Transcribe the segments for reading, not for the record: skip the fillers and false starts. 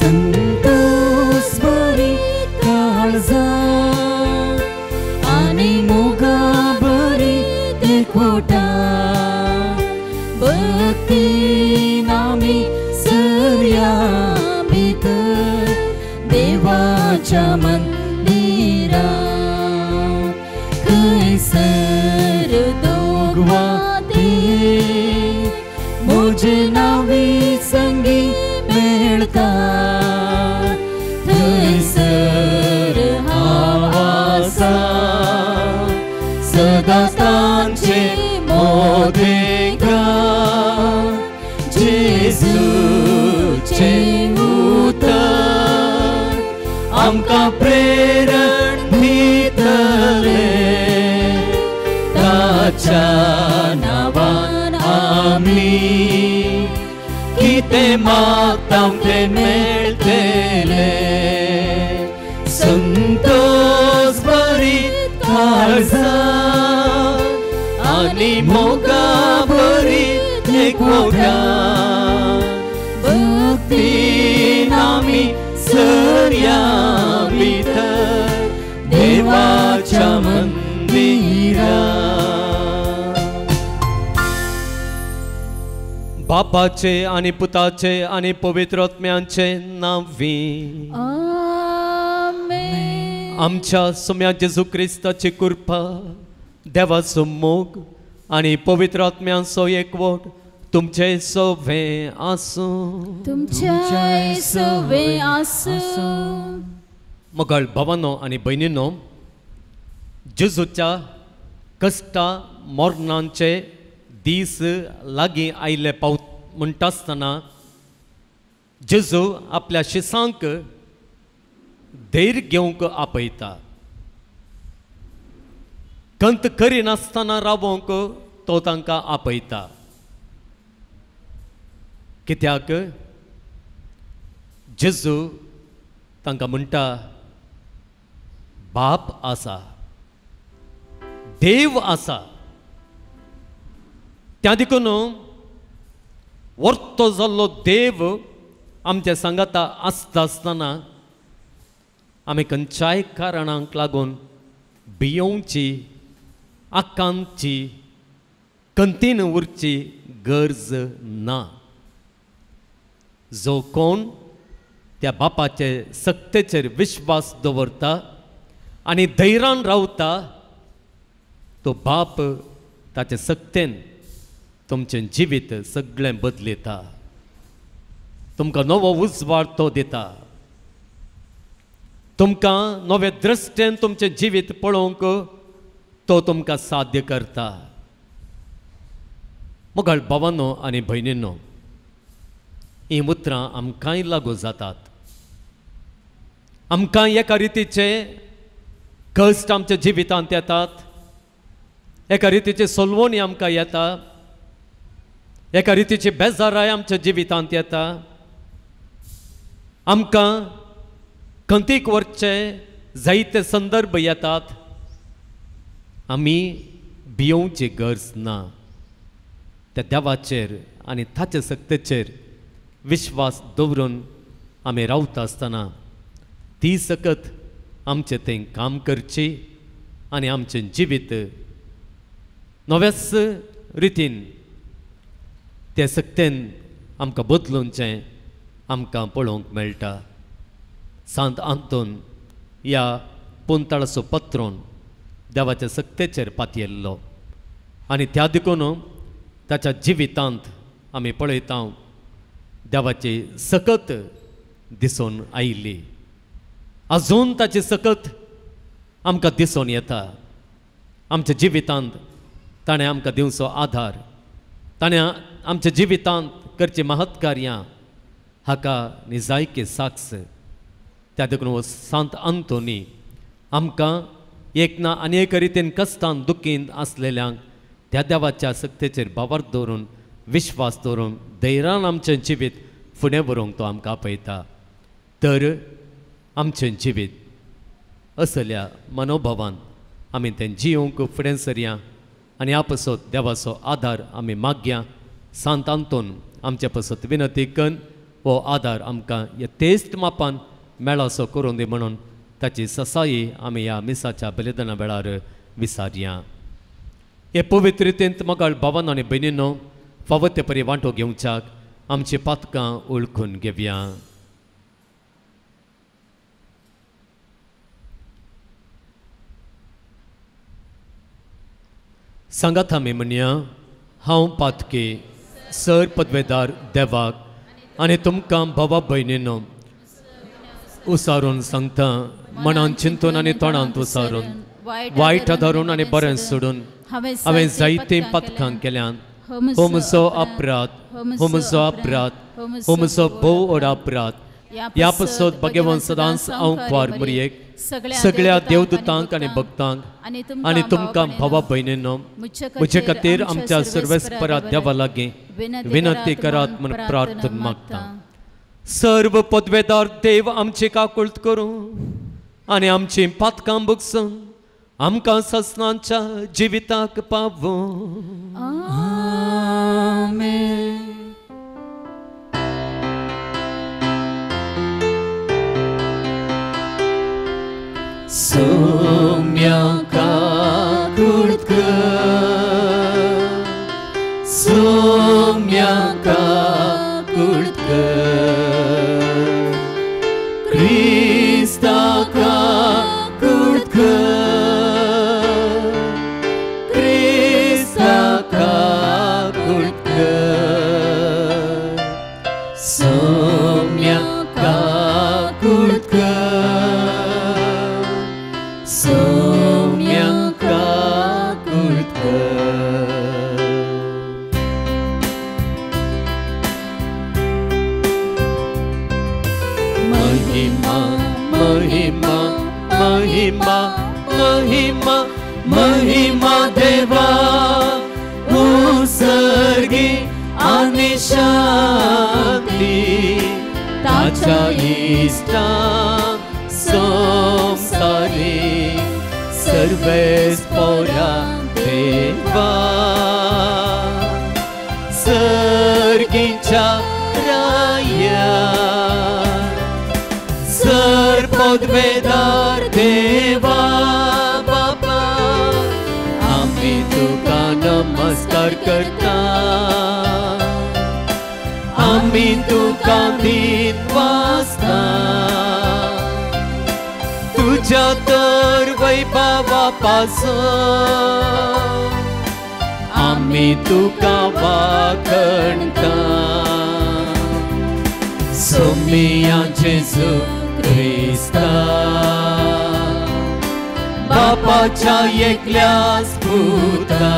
संतोष बरी काळजा आणि मोगा बरी देखोटा भक्ती नामी सर्या भितर देवाच्या मंदिरा खैसर दोगवा ते मुझे नावी संगी मेळता थैसर आवासा सदा तांचे मोदेगा जेजूचे उतर आमकां प्रेरण दितले ताच्या नावान आमी कितें मागतां तें मेळटलें संतोष बरी काळजा आनी मोगा बरी एकवटा भक्तीन आमी सर्या भितर देवाच्या मंदिरा बापाचे आणि पुताचे आणि पवित्र आत्म्याचे नावी आमेन. आमच्या सुम्या जेजू क्रिस्ताची कृपा देवाचो मोग आणि पवित्र आत्म्याचो एकवट तुमचे सोवे आसूं तुमच्या सोवे आसूं. मोगाळ भावांनो आणि भयणींनो जेजूच्या कश्टा मरणांचे दीस लागीं आयले पावत म्हणटा आसतना जेजू आपल्या शिसांक धैर्य घेवंक आपयता कंत करिनासतना रावोंक तो तांकां आपयता कित्याक जेजू तांकां म्हणटा बाप आसा देव आसा त्या देखून वर्तो जाल्लो देव आमच्या सांगाता आसता आसतना आमी खंयच्याय कारणांक लागून भियोवची आकांतची कंतीन उरची गरज ना जो कोण त्या बापाचे सक्तेचेर विश्वास दवरता आनी धैर्यान रावता तो बाप ताचे सक्तेन तुमचें जिवीत सगळें बदलिता तुमकां नवो उजवाड तो दिता तुमकां नवे दृश्टेन तुमचें जिवीत पळोवंक तो तुमकां साध्य करता मोगाळ भावांनो आनी भयणींनो ही उतरां आमकांय लागू जातात आमकां एका रितीचे कश्ट आमच्या जिवितांत येतात एका रितीचे सोलवणी आमकां येता एका रितीची बेजाराय आमच्या जिवितांत येता आमकां कंतीक वरचे जायते संदर्भ येतात आमी भियोवची गरज ना त्या देवाचेर आनी ताचे सक्तेचेर विश्वास दवरून आमी रावता आसतना ती सकत आमचें तें काम करची आनी आमचें जिवीत नव्याच रितीन ते सक्तेन आमकां बदलूनचें आमकां पळोवंक मेळटा सांत आंतोन ह्या पोंताळाचो पत्रोन देवाच्या सक्तेचेर पातयल्लो आनी त्या देखून ताच्या जिवितांत आमी पळयता देवाची सकत दिसून आयिल्ली अजून ताची सकत आमकां दिसून येता आमच्या जिवितांत ताणें आमकां दिवचो आधार ताणें आमच्या जिवितांत करची महत्कार्यां हाका निजायकी साक्ष त्या देखून सांत आंतोनी आमकां एक ना अनेक रितीन कश्टान दुखीन आसलेल्यांक त्या देवाच्या सक्तेचेर बावर दवरून विश्वास दवरून धैर्यान आमचें जिवीत फुडें व्हरूंक तो आमकां आपयता तर आमचें जिवीत असल्या मनोभावान आमी तें जियोवंक फुडें सरया आनी आपसोत देवाचो आदार आमी मागया सांत आंतोन आमचे पसत विनती करून हो आदार आमकां हे तेस्त मापान मेळा असो करून दी म्हणून ताची ससाई आमी ह्या मिसाच्या बलिदाना वेळार विसारया. हे पवित्र रितींत मोगाळ भावांनो आनी भयणींनो फावो ते परी वांटो घेवच्याक आमची पातकां ओळखून घेवया. सांगात आमी म्हणया, हांव पातकी सर पदवेदार देवाक आनी तुमकां भावा भयणींनो उसारून सांगता, मनान चिंतून आनी तोंडांत उसारून वायट धरून आनी बरें सोडून हांवें जायतीं पातकां केल्यान हो म्हजो अपराध, हो म्हजो अपराध, हो म्हजो भोव व्हड अपराध. ह्या पासत भगवान सदांच हांव ख्वार मरयेक सगळ्या देवदूतांक आनी भक्तांक आनी तुमकां भावा भयणींनो म्हजे खातीर आमच्या सर्वेस्परा देवा लागीं विनंती करात म्हूण प्रार्थना मागता. सर्व पदवेदार देव आमची काकुळट करूं आनी आमची पातकां भुगसून आमकां ससनांच्या जिविताक पावूं. आमेन. सोम्या काकुळट कर, सोम्या काकुळट कर, क्रिस्ता काकुळट कर, क्रिस्ता काकुळट कर, सोम्या काकुळट कर, सोम्या काकुळट कर. महिमा महिमा महिमा महिमा महिमा देवा उसर्गी आनी शांती ताच्या इष्टा संसारी सर्वेस पोरा देवा सर्गीच्या राया सर पदवेदार देवा बाबा आमी तुका नमस्कार करता आमी तुका गीत वाजता तुझ्या तर वैभवा पासून आमी तुका वाखणटा सोमिया जेजू क्रिस्ता बापाच्या एकल्याच पुता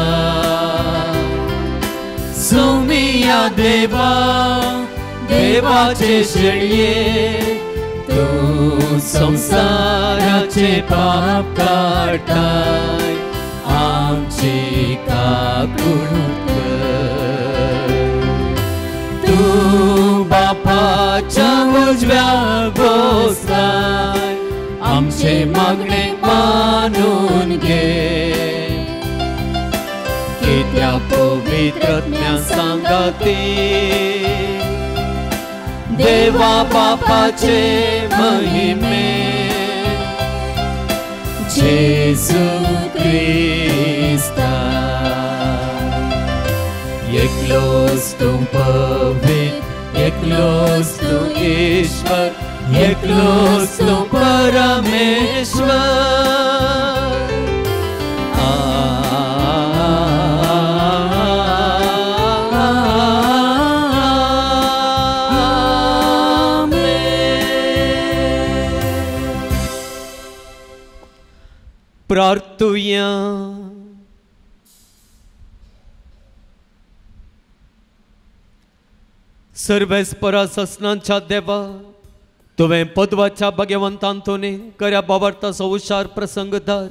सोमिया देवा देवाचे शेळये तू संसाराचे पाप काढताय आमची काकुळट तू बापाच्या उजव्या बसलाय आमचे मागणे मानून घे कित्या पवित्रत्म्या सांगाती देवा बापाचे महिमे जेजू क्रिस्ता एकलोच तू पवित्र एकलोच तू ईश्वर एकलोच तू परमेश्वर प्रार्थुया सर्वेस्परा ससनांच्या देवा तुवें पदवाच्या भगवंतांतोनी खऱ्या बाबार्थाचो हुशार प्रसंगदार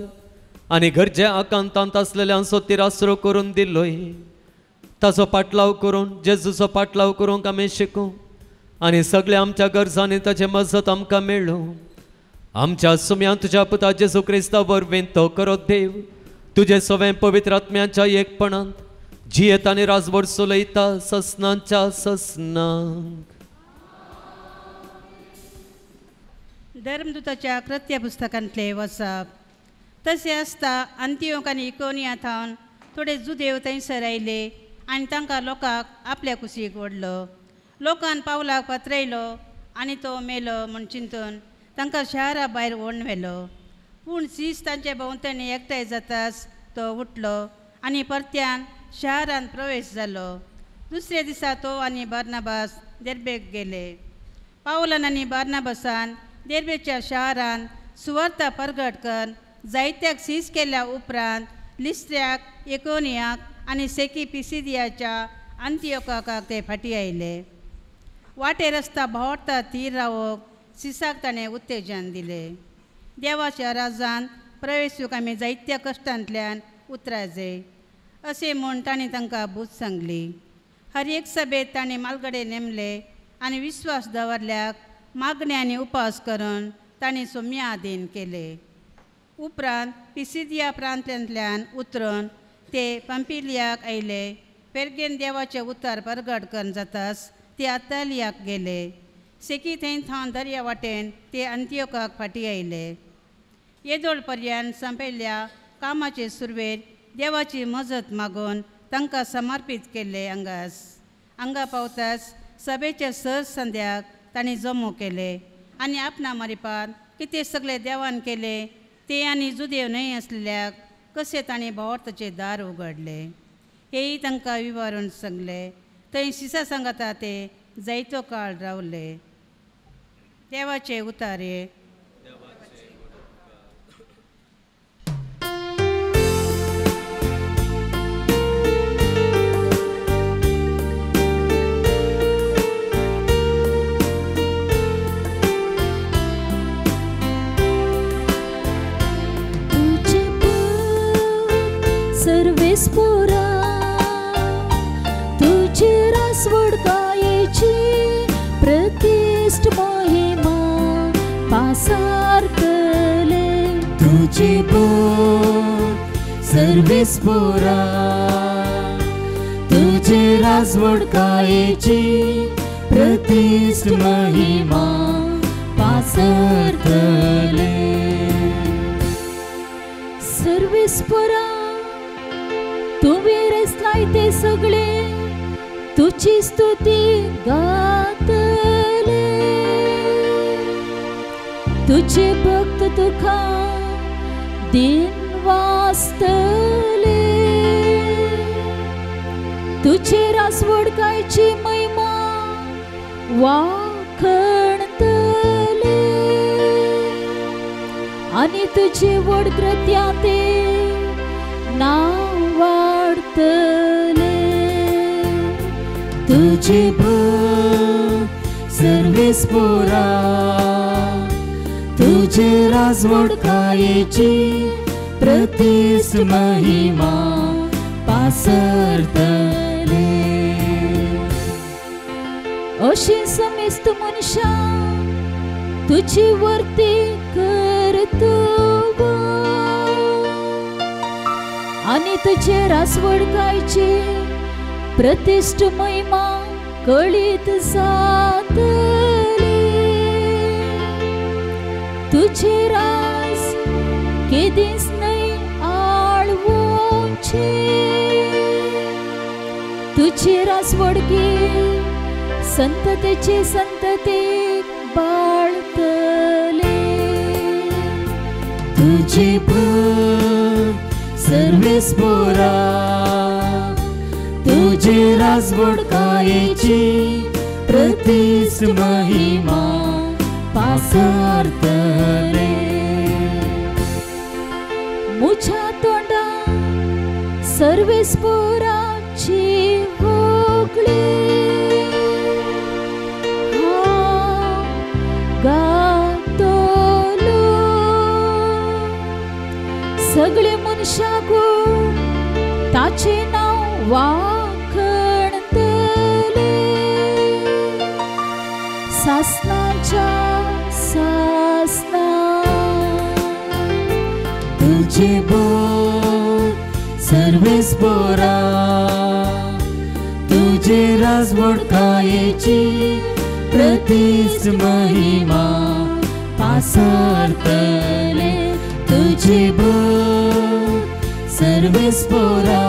आनी घरचे आकांतांत आसलेल्यांचो तिरासरो करून दिल्लोय ताचो पाटलाव करून जेजूचो पाटलाव करूंक आमी शिकूं आनी सगळ्या आमच्या गरजांनी ताचे मजत आमकां मेळ्ळूं आमच्या सुम्या तुझ्या पुता जेजू क्रिस्ता वरवीं तो करो देव तुझे सवें पवित्र आत्म्याच्या एकपणांत जियेत आनी राजभर चलयता ससनांच्या ससनांक धर्मदूताच्या कृत्य पुस्तकांतले वचप. तसे आसता अंतियोक आनी इकोनियांतावन थोडे जुदेव थंयसर आयले आनी तांकां लोकांक आपल्या कुशीक ओडलो. लोकान पावलाक पात्रयलो आनी तो मेलो म्हूण चिंतून तांकां शारा भायर ओडून व्हेलो. पूण सीस तांचे भोंवतणी एकठांय जाताच तो उठलो आनी परत्यान शारान प्रवेश जालो. दुसरे दिसा तो आनी बार्नाबास देर्बेक गेले. पावलान आनी बार्नाबासान देर्बेच्या शारान सुवार्ता परगट कर जायत्याक सीस केल्या उपरांत लिस्त्र्याक, इकोनियाक आनी सेकी पिसिदियाच्या अंतियोकाक ते फाटीं आयले. वाटेर रस्ता भोंवता तीर रावोक सिसाक ताणें उत्तेजन दिलें. देवाच्या राजान प्रवेशूक आमी जायत्या कश्टांतल्यान उतराजय अशें म्हूण ताणें तांकां बूज सांगली. हर एक सभेत ताणें मालगडे नेमले आनी विस्वास दवरल्याक मागणे आनी उपास करून ताणें सोम्या आदीन केले. उपरांत पिसिदिया प्रांतांतल्यान उतरून ते पंपिलियाक आयले. पेर्गेन देवाचे उतार परगट करून जाताच ते आतालियाक गेले. सेकी थंय थावन दर्या वाटेन ते अंतियोकाक फाटीं आयले. येदोळ पर्यंत संपयल्ल्या कामाचे सुरवेर देवाची मजत मागून तांकां समर्पीत केले. हांगा पावताच सभेच्या सर संध्याक तांणी जमो केले आनी आपणा मारिपान कितें सगळे देवान केले ते आनी जुदेव न्हय आसलेल्याक कशें ताणें भोंवताचें दार उगडलें हेय तांकां विवरून सांगले. थंय सिसा सांगाता ते जायतो काळ रावले. देवाचे उतारे. सर्वेस्पुरा तुझे रासवड कायेची प्रतिष्ठ महिमा पासारतले. तुझे बोध सर्वेस्पुरा तुझे रासवड कायेची प्रतिष्ठ महिमा पासारतले. सर्वेस्पुरा तुम्ही रचलाय ते सगळे तुझी स्तुती गातले. तुझे भक्त तुका दिन वाचतले. तुझे रासवड कायची महिमा वाखणतले आणि तुझे वड कृत्या ते नाव वाढतले. तुझे बोध सर्वेस्पुरा तुझे रासवड कायेची प्रतिष्ठ महिमा पासरतले. अशी समेस्त मनशा तुझी वर्ती करतो आणि तुझे रासवड कायची प्रतिष्ठ महिमा कळीत जातली. तुझे रास केदीस नाही आळवोचे. तुझे रासवडकी संततेचे संततेक बाळतले. तुझे बोध सर्वेस्पुरा तुझे रासवड कायेची प्रतिष्ठ महिमा पासारतले. मुझ्या तोंडा सर्वेस्पुराची होगळी गातलो. सगळे मनशाको ताचे नाव वाखणतले. सासनाच्या सासना तुझे बोध सर्वेस्पुरा तुझे रासवड कायेची प्रतिष्ठ महिमा पासरतले तुझे भोग सर्वेस्पोरा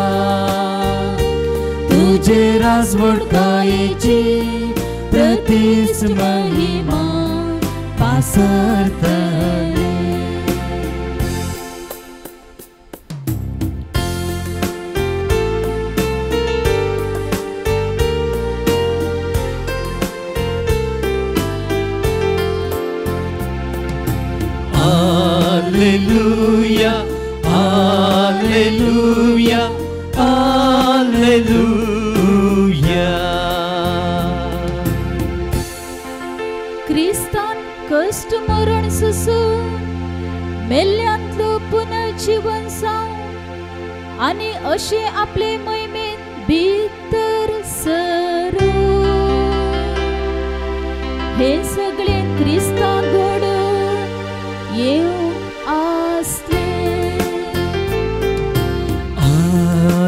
तुझे राजवडकायेची प्रतीच महिमा पासरतले Alleluia, Alleluia, Alleluia. क्रिस्तान कष्ट मरण सुसून मेल्यांतलो पुनर्जीवन जावन आनी अशे आपले महिमेन भितर सरू हे सगळे क्रिस्तान घडून येवं आसले.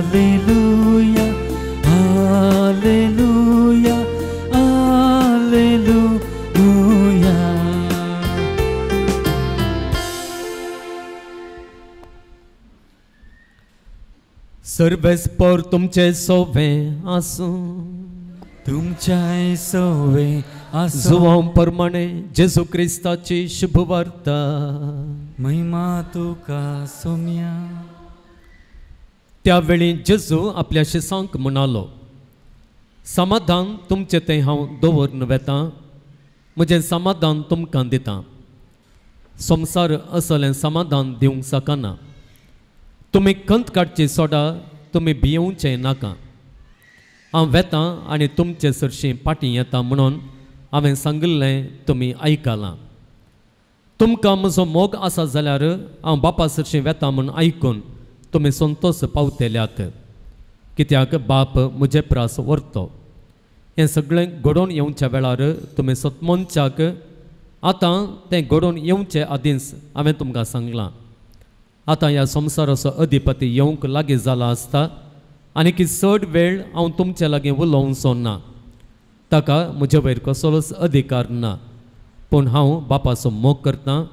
Alleluia, Alleluia, Alleluia. सर्वेस्पर तुमचे सोवे आसूं तुमच्या सोवे आसूं जुवां प्रमाणे जेजू क्रिस्ताची शुभ वार्ता महिमा तुका सोम्या. त्यावेळी जेजू आपल्या शिसांक म्हणालो, समाधान तुमचे ते हांव दवरून वेता, म्हजें समाधान तुमकां दितां. संवसार असलें समाधान दिवंक शकना. तुमी खंत काडची सोडा, तुमी भियेवचें नाका. हांव वेतां आनी तुमचे सरशीं पाटी येता म्हणून हांवें सांगिल्लें तुमी आयकलां. तुमकां म्हजो मोग आसा जाल्यार हांव बापा सरशीं वेता म्हूण आयकून तुमी संतोश पावतेल्यात, कित्याक बाप म्हजे प्रास व्हरतो. हें सगळें घडोवन येवच्या वेळार तुमी सतमोनच्याक आतां तें घडोवन येवचे आदींच हांवें तुमकां सांगलां. आतां ह्या संवसाराचो अधिपती येवंक लागीं जाला आसता आनी की चड वेळ हांव तुमचे लागीं उलोवंचो ना. ताका म्हजे वयर कसलोच अधिकार ना, पूण हांव बापाचो मोग करतां,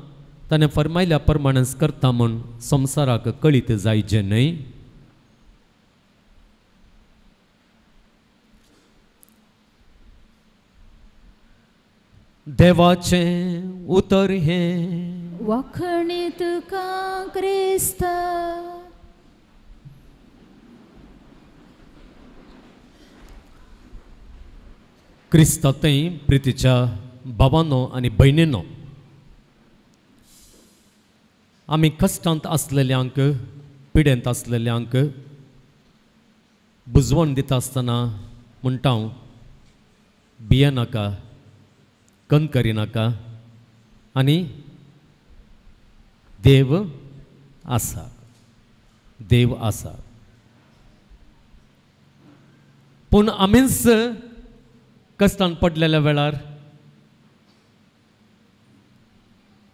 ताणें फरमायल्या प्रमाणेच करता म्हूण संवसाराक कळीत जायचें न्हय. देवाचें उतर हें वखणी तुका क्रिस्ता. क्रिस्तांतय प्रितीच्या भावांनो आनी भयणींनो, आमी कश्टांत आसलेल्यांक, पिडेंत आसलेल्यांक बुजवण दिता आसतना म्हणटा हांव, भियेनाका, कन करिनाका आनी देव आसा, देव आसा. पूण आमीच कश्टांत पडलेल्या वेळार,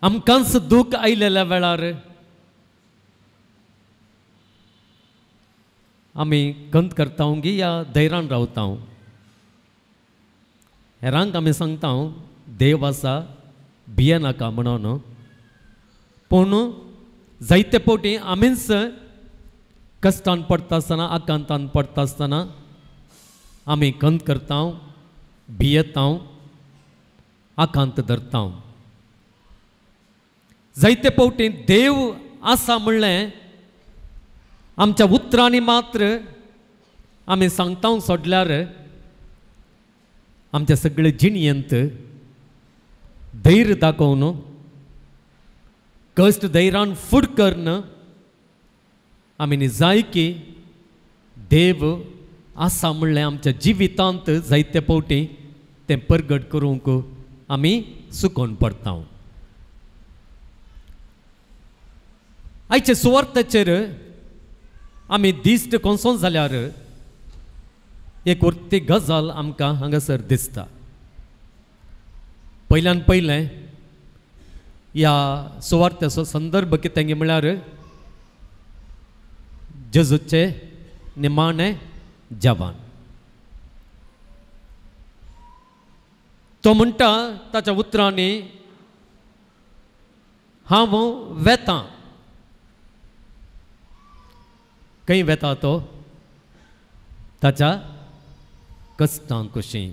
आमकांच दूख आयलेल्या वेळार आमी खंत करता गी या धैर्यान रावता. हेरांक आमी सांगता देव आसा, भियेनाका म्हणून. पूण जायते फावटी आमीच कश्टांत पडटा आसतना, आकांतांत पडटा आसतना आमी खंत करता, भियेता, आकांत धरता. जायते फावटी देव आसा म्हणलें आमच्या उतरांनी मात्र आमी सांगता सोडल्यार आमच्या सगळे जिणयेंत धैर्य दाखोवन, कश्ट धैर्यान फुड करून आमी जाय की देव आसा म्हणलें आमच्या जिवितांत जायते फावटी तें परगट करूंक आमी सुकोवन पडटा. आयचे सुवार्थेचेर आमी दिश्ट कोसों जाल्यार एक उरती गजाल आमकां हांगासर दिसता. पयल्यान पयलें ह्या सुवार्थेचो संदर्भ कितें म्हळ्यार जेजूचे निमाणे जवान. तो म्हणटा ताच्या उतरांनी, हांव वेतां. खंय वेता तो? ताच्या कश्टां कुशीं,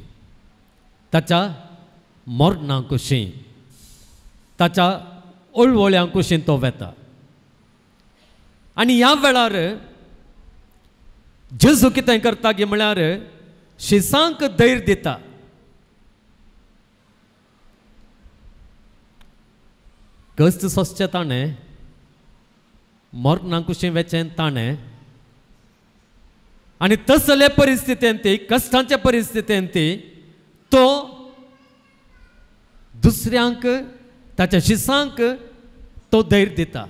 ताच्या मरणां कुशीं, ताच्या ओळवळ्यां कुशीं तो वेता. आनी ह्या वेळार जेजू कितें करता गे म्हळ्यार शिसांक धैर्य दिता. कश्ट सोंसचें ताणें, मरणां कुशीं वेचें ताणें, आनी तसले परिस्थितींत कश्टांच्या परिस्थितींत तो दुसऱ्यांक ताच्या शिसांक तो धैर्य दिता.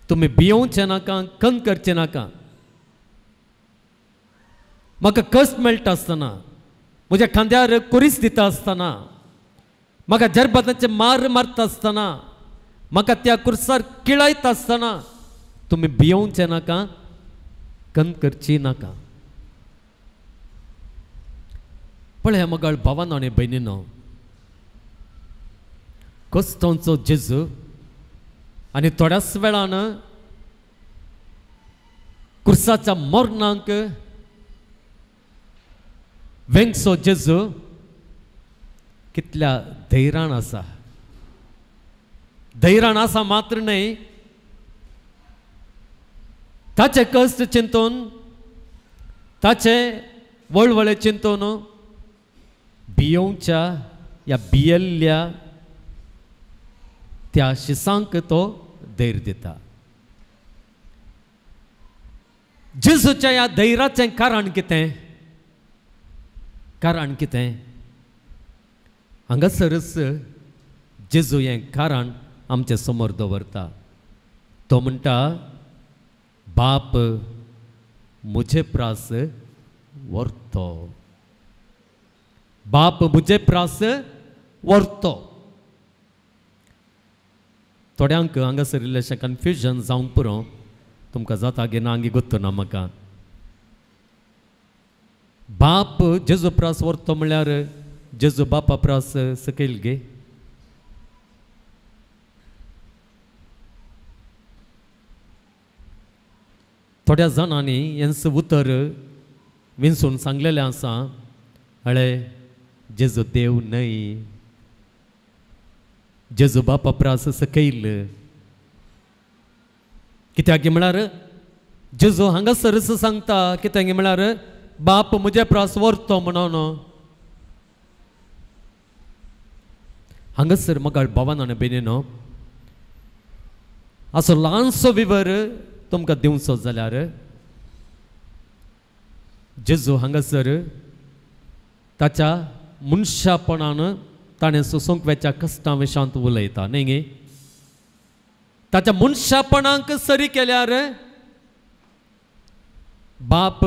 तुमी भियोवचें नाका, खंत करचें नाका. म्हाका कश्ट मेळटा आसतना, म्हज्या खांद्यार कुरीस दिता आसतना, म्हाका जरबताचे मार मारता आसतना, म्हाका त्या कुर्सार किळयता आसतना तुमी भियोवचें नाका, खंत करची नाका. पळय मोगाळ भावांनो आनी भयणीनो, कश्टांचो जेजू आनी थोड्याच वेळान कुर्साच्या मरणांक वेंगसो जेजू कितल्या धैर्यान आसा. धैर्यान आसा मात्र न्हय, ताचे कश्ट चिंतून, ताचे वळवळे चिंतून भियोवच्या या भियेल्ल्या त्या शिसांक तो धैर्य दिता. जेजूच्या ह्या धैर्याचें कारण कितें? कारण कितें? हांगासरच जेजू हें कारण आमचे समोर दवरता. तो म्हणटा, बाप मुझे प्रास व्हरतो. बाप मुझे प्रास व्हरतो. थोड्यांक हांगासर इल्लेशें कन्फ्युजन जावंक पुरो, तुमकां जाता गे ना आंगी गोत्तो ना म्हाका. बाप जेजू प्रास व्हरतो म्हळ्यार जेजू बापा प्रास सकयल गे. थोड्या जाणांनी हेंच उतर विंचून सांगलेलें आसा, हळे जेजू देव न्हय, जेजू बापा प्रास सकयल. कित्याक म्हळ्यार जेजू हांगासरच सांगता कित्याक म्हळ्यार बाप म्हजे प्रास व्हरतो म्हणून. हांगासर मोगाळ भावांनो आनी भयणीनो, असो ल्हानसो विवर तुमकां दिवचो जाल्यार जेजू हांगासर ताच्या मनशापणान ताणें सोसूंक वेच्या कश्टां विशांत उलयता न्ही गे. ताच्या मनशापणांक सरी केल्यार बाप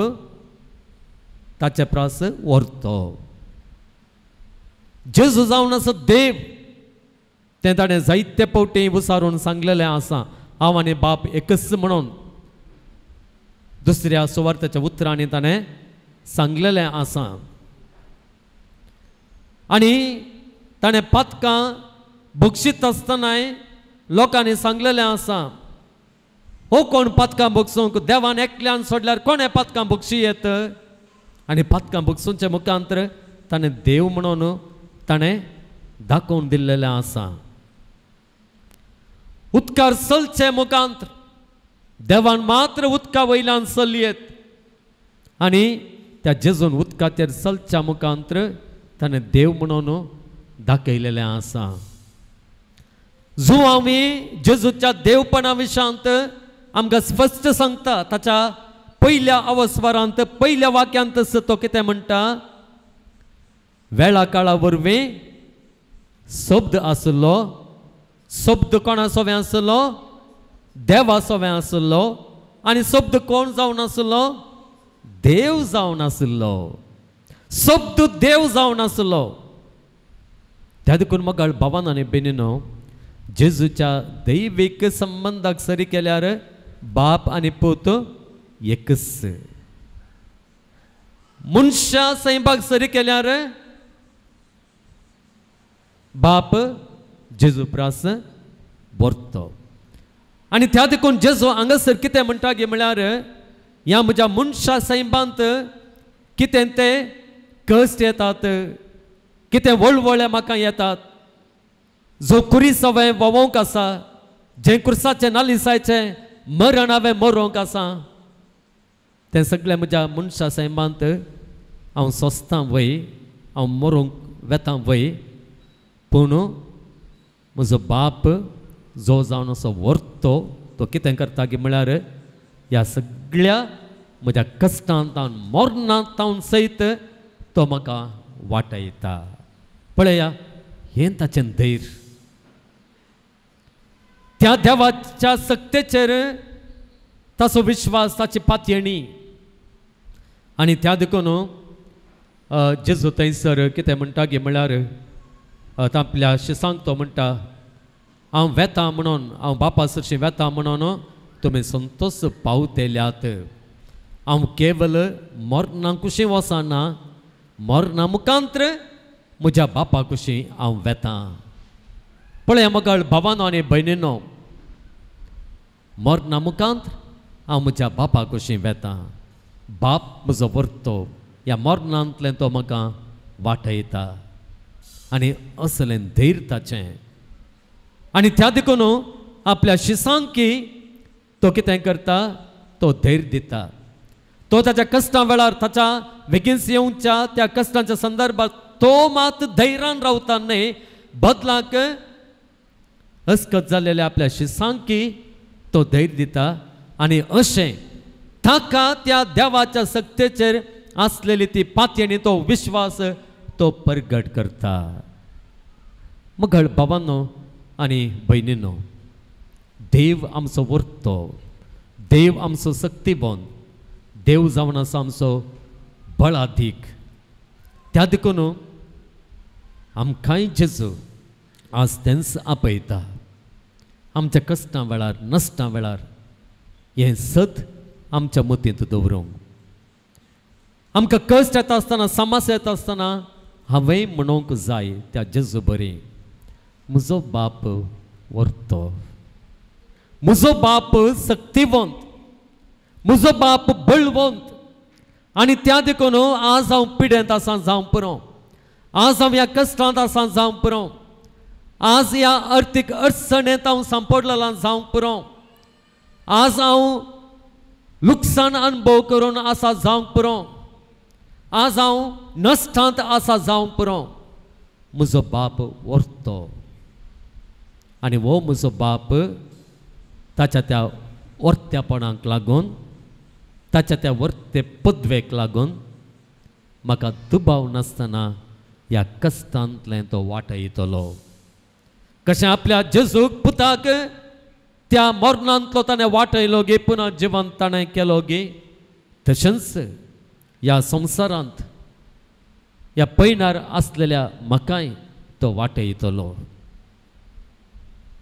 ताचे प्रास व्हरतो. जेजू जावन असो देव, तें ताणें जायते फावटी विचारून सांगलेलें आसा, हांव आनी बाप एकच म्हणून. दुसऱ्या सुवार्थाच्या उतरांनी ताणें सांगलेलें आसा. आनी ताणें पातकां भोगशीत आसतनाय लोकांनी सांगलेलें आसा, हो कोण पातकां भोगसूंक, देवान एकल्यान सोडल्यार कोण हें पातकां भोगशी येत. आनी पातकां भोगसूंचे मुखांतर ताणें देव म्हणून ताणें दाखोवन दिल्लेलें आसा. उदकार चलचे मुखांतर देवान मात्र उदका वयल्यान चलयेत, आनी त्या जेजून उदकाचेर चलच्या मुखांतर ताणें देव म्हणून दाखयलेलें आसा. जो आमी जेजूच्या देवपणा विशांत आमकां स्पश्ट सांगता. ताच्या पयल्या अवस्वरांत, पयल्या वाक्यांत तो कितें म्हणटा, वेळा काळा वरवीं शब्द आसलो, शब्द कोणा सोबे आसलो, देवा सोबे आसलो, आनी शब्द कोण जावन आसलो, देव जावन आसलो. शब्द देव जावन आसलो. त्या देखून मोगाळ भावांनो आनी भयणीनो, जेजूच्या दैवीक संबंधाक सरी केल्यार बाप आनी पूत एकच. मनशा सैबाक सरी केल्यार बाप जेजू प्रास व्हरतो. आनी त्या देखून जेजू हांगासर कितें म्हणटा गे म्हळ्यार ह्या म्हज्या मनशा सैमांत कितें ते कश्ट येतात, कितें वळवळे म्हाका येतात. जो कुरी सवय वोवंक आसा, जे कुर्साचे नालिसायचे मरण हांवें मरोंक आसा, तें सगळें म्हज्या मनशा सैमांत हांव सोंसतां वय, हांव मरोंक वेतां वय. पूण म्हजो बाप जो जावन असो व्हरतो तो कितें करता गे म्हळ्यार ह्या सगळ्या म्हज्या कश्टांत मरणांत सयत तो म्हाका वाटयता. पळया हें ताचें धैर्य. त्या देवाच्या सक्तेचेर ताचो विश्वास, ताची पातयेणी. आनी त्या देखून जेजू थंयसर कितें म्हणटा गे म्हळ्यार आपल्या शिसांक तो म्हणटा हांव वेतां म्हणून, हांव बापा सरशीं वेतां म्हणून तुमी संतोश पावतेल्यात. हांव केवल मरणा कुशीं वचना, मरणा मुखांतर म्हज्या बापा कुशीं हांव वेतां. पळय मगळ भावानो आनी भयणीनो, मरणा मुखांत हांव म्हज्या बापा कुशीं वेतां. बाप म्हजो व्हरतो, ह्या मरणांतल्यान तो म्हाका वाटयता. आनी असलें धैर्य ताचें. आनी त्या देखून आपल्या शिसांकी तो कितें करता, तो धैर्य दिता. तो ताच्या कश्टां वेळार, ताच्या बेगीनच येवच्या त्या कश्टांच्या संदर्भात तो मात धैर्यान रावता न्ही, बदलाक अस्कत जाल्लेल्या आपल्या शिसांकी तो धैर्य दिता. आनी अशें ताका त्या देवाच्या सक्तेचेर आसलेली ती पातयेणी, तो विश्वास तो परगट करता. मगळ भावांनो आनी भयणीनो, देव आमचो व्हरतो, देव आमचो सक्तीबोन, देव जावन आसा आमचो बळाधीक. त्या देखून आमकांय जेजू आज तेंच आपयता. आमच्या कश्टां वेळार, नश्टां वेळार हें सत आमच्या मतींत दवरूंक. आमकां कश्ट येता आसतना, समस्या येता आसतना हांवें म्हणूंक जाय त्या जेजू बरी, म्हजो बाप व्हरतो, म्हजो बाप सक्तीवंत, म्हजो बाप बळवंत. आनी त्या देखून आज हांव पिडेंत आसां जावं पुरो, आज हांव ह्या कश्टांत आसां जावं पुरो, आज ह्या अर्थीक अडचणेंत हांव सांपडलेलां जावं पुरो, आज हांव लुकसाण अनुभव करून आसा जावं पुरो, आज हांव नश्टांत आसा जावं पुरो, म्हजो बाप व्हरतो. आनी हो म्हजो बाप ताच्या त्या व्हरत्यापणाक लागून, ताच्या त्या व्हरते पदवेक लागून म्हाका दुबाव नासतना ह्या कश्टांतल्यान तो वाटयतलो. कशें आपल्या जेजूक पुताक त्या मरणांतलो ताणें वाटयलो गे, पुनः जिवंत ताणें केलो गे, तशेंच ह्या संवसारांत ह्या पैनार आसलेल्या म्हाकाय तो वाटयतलो.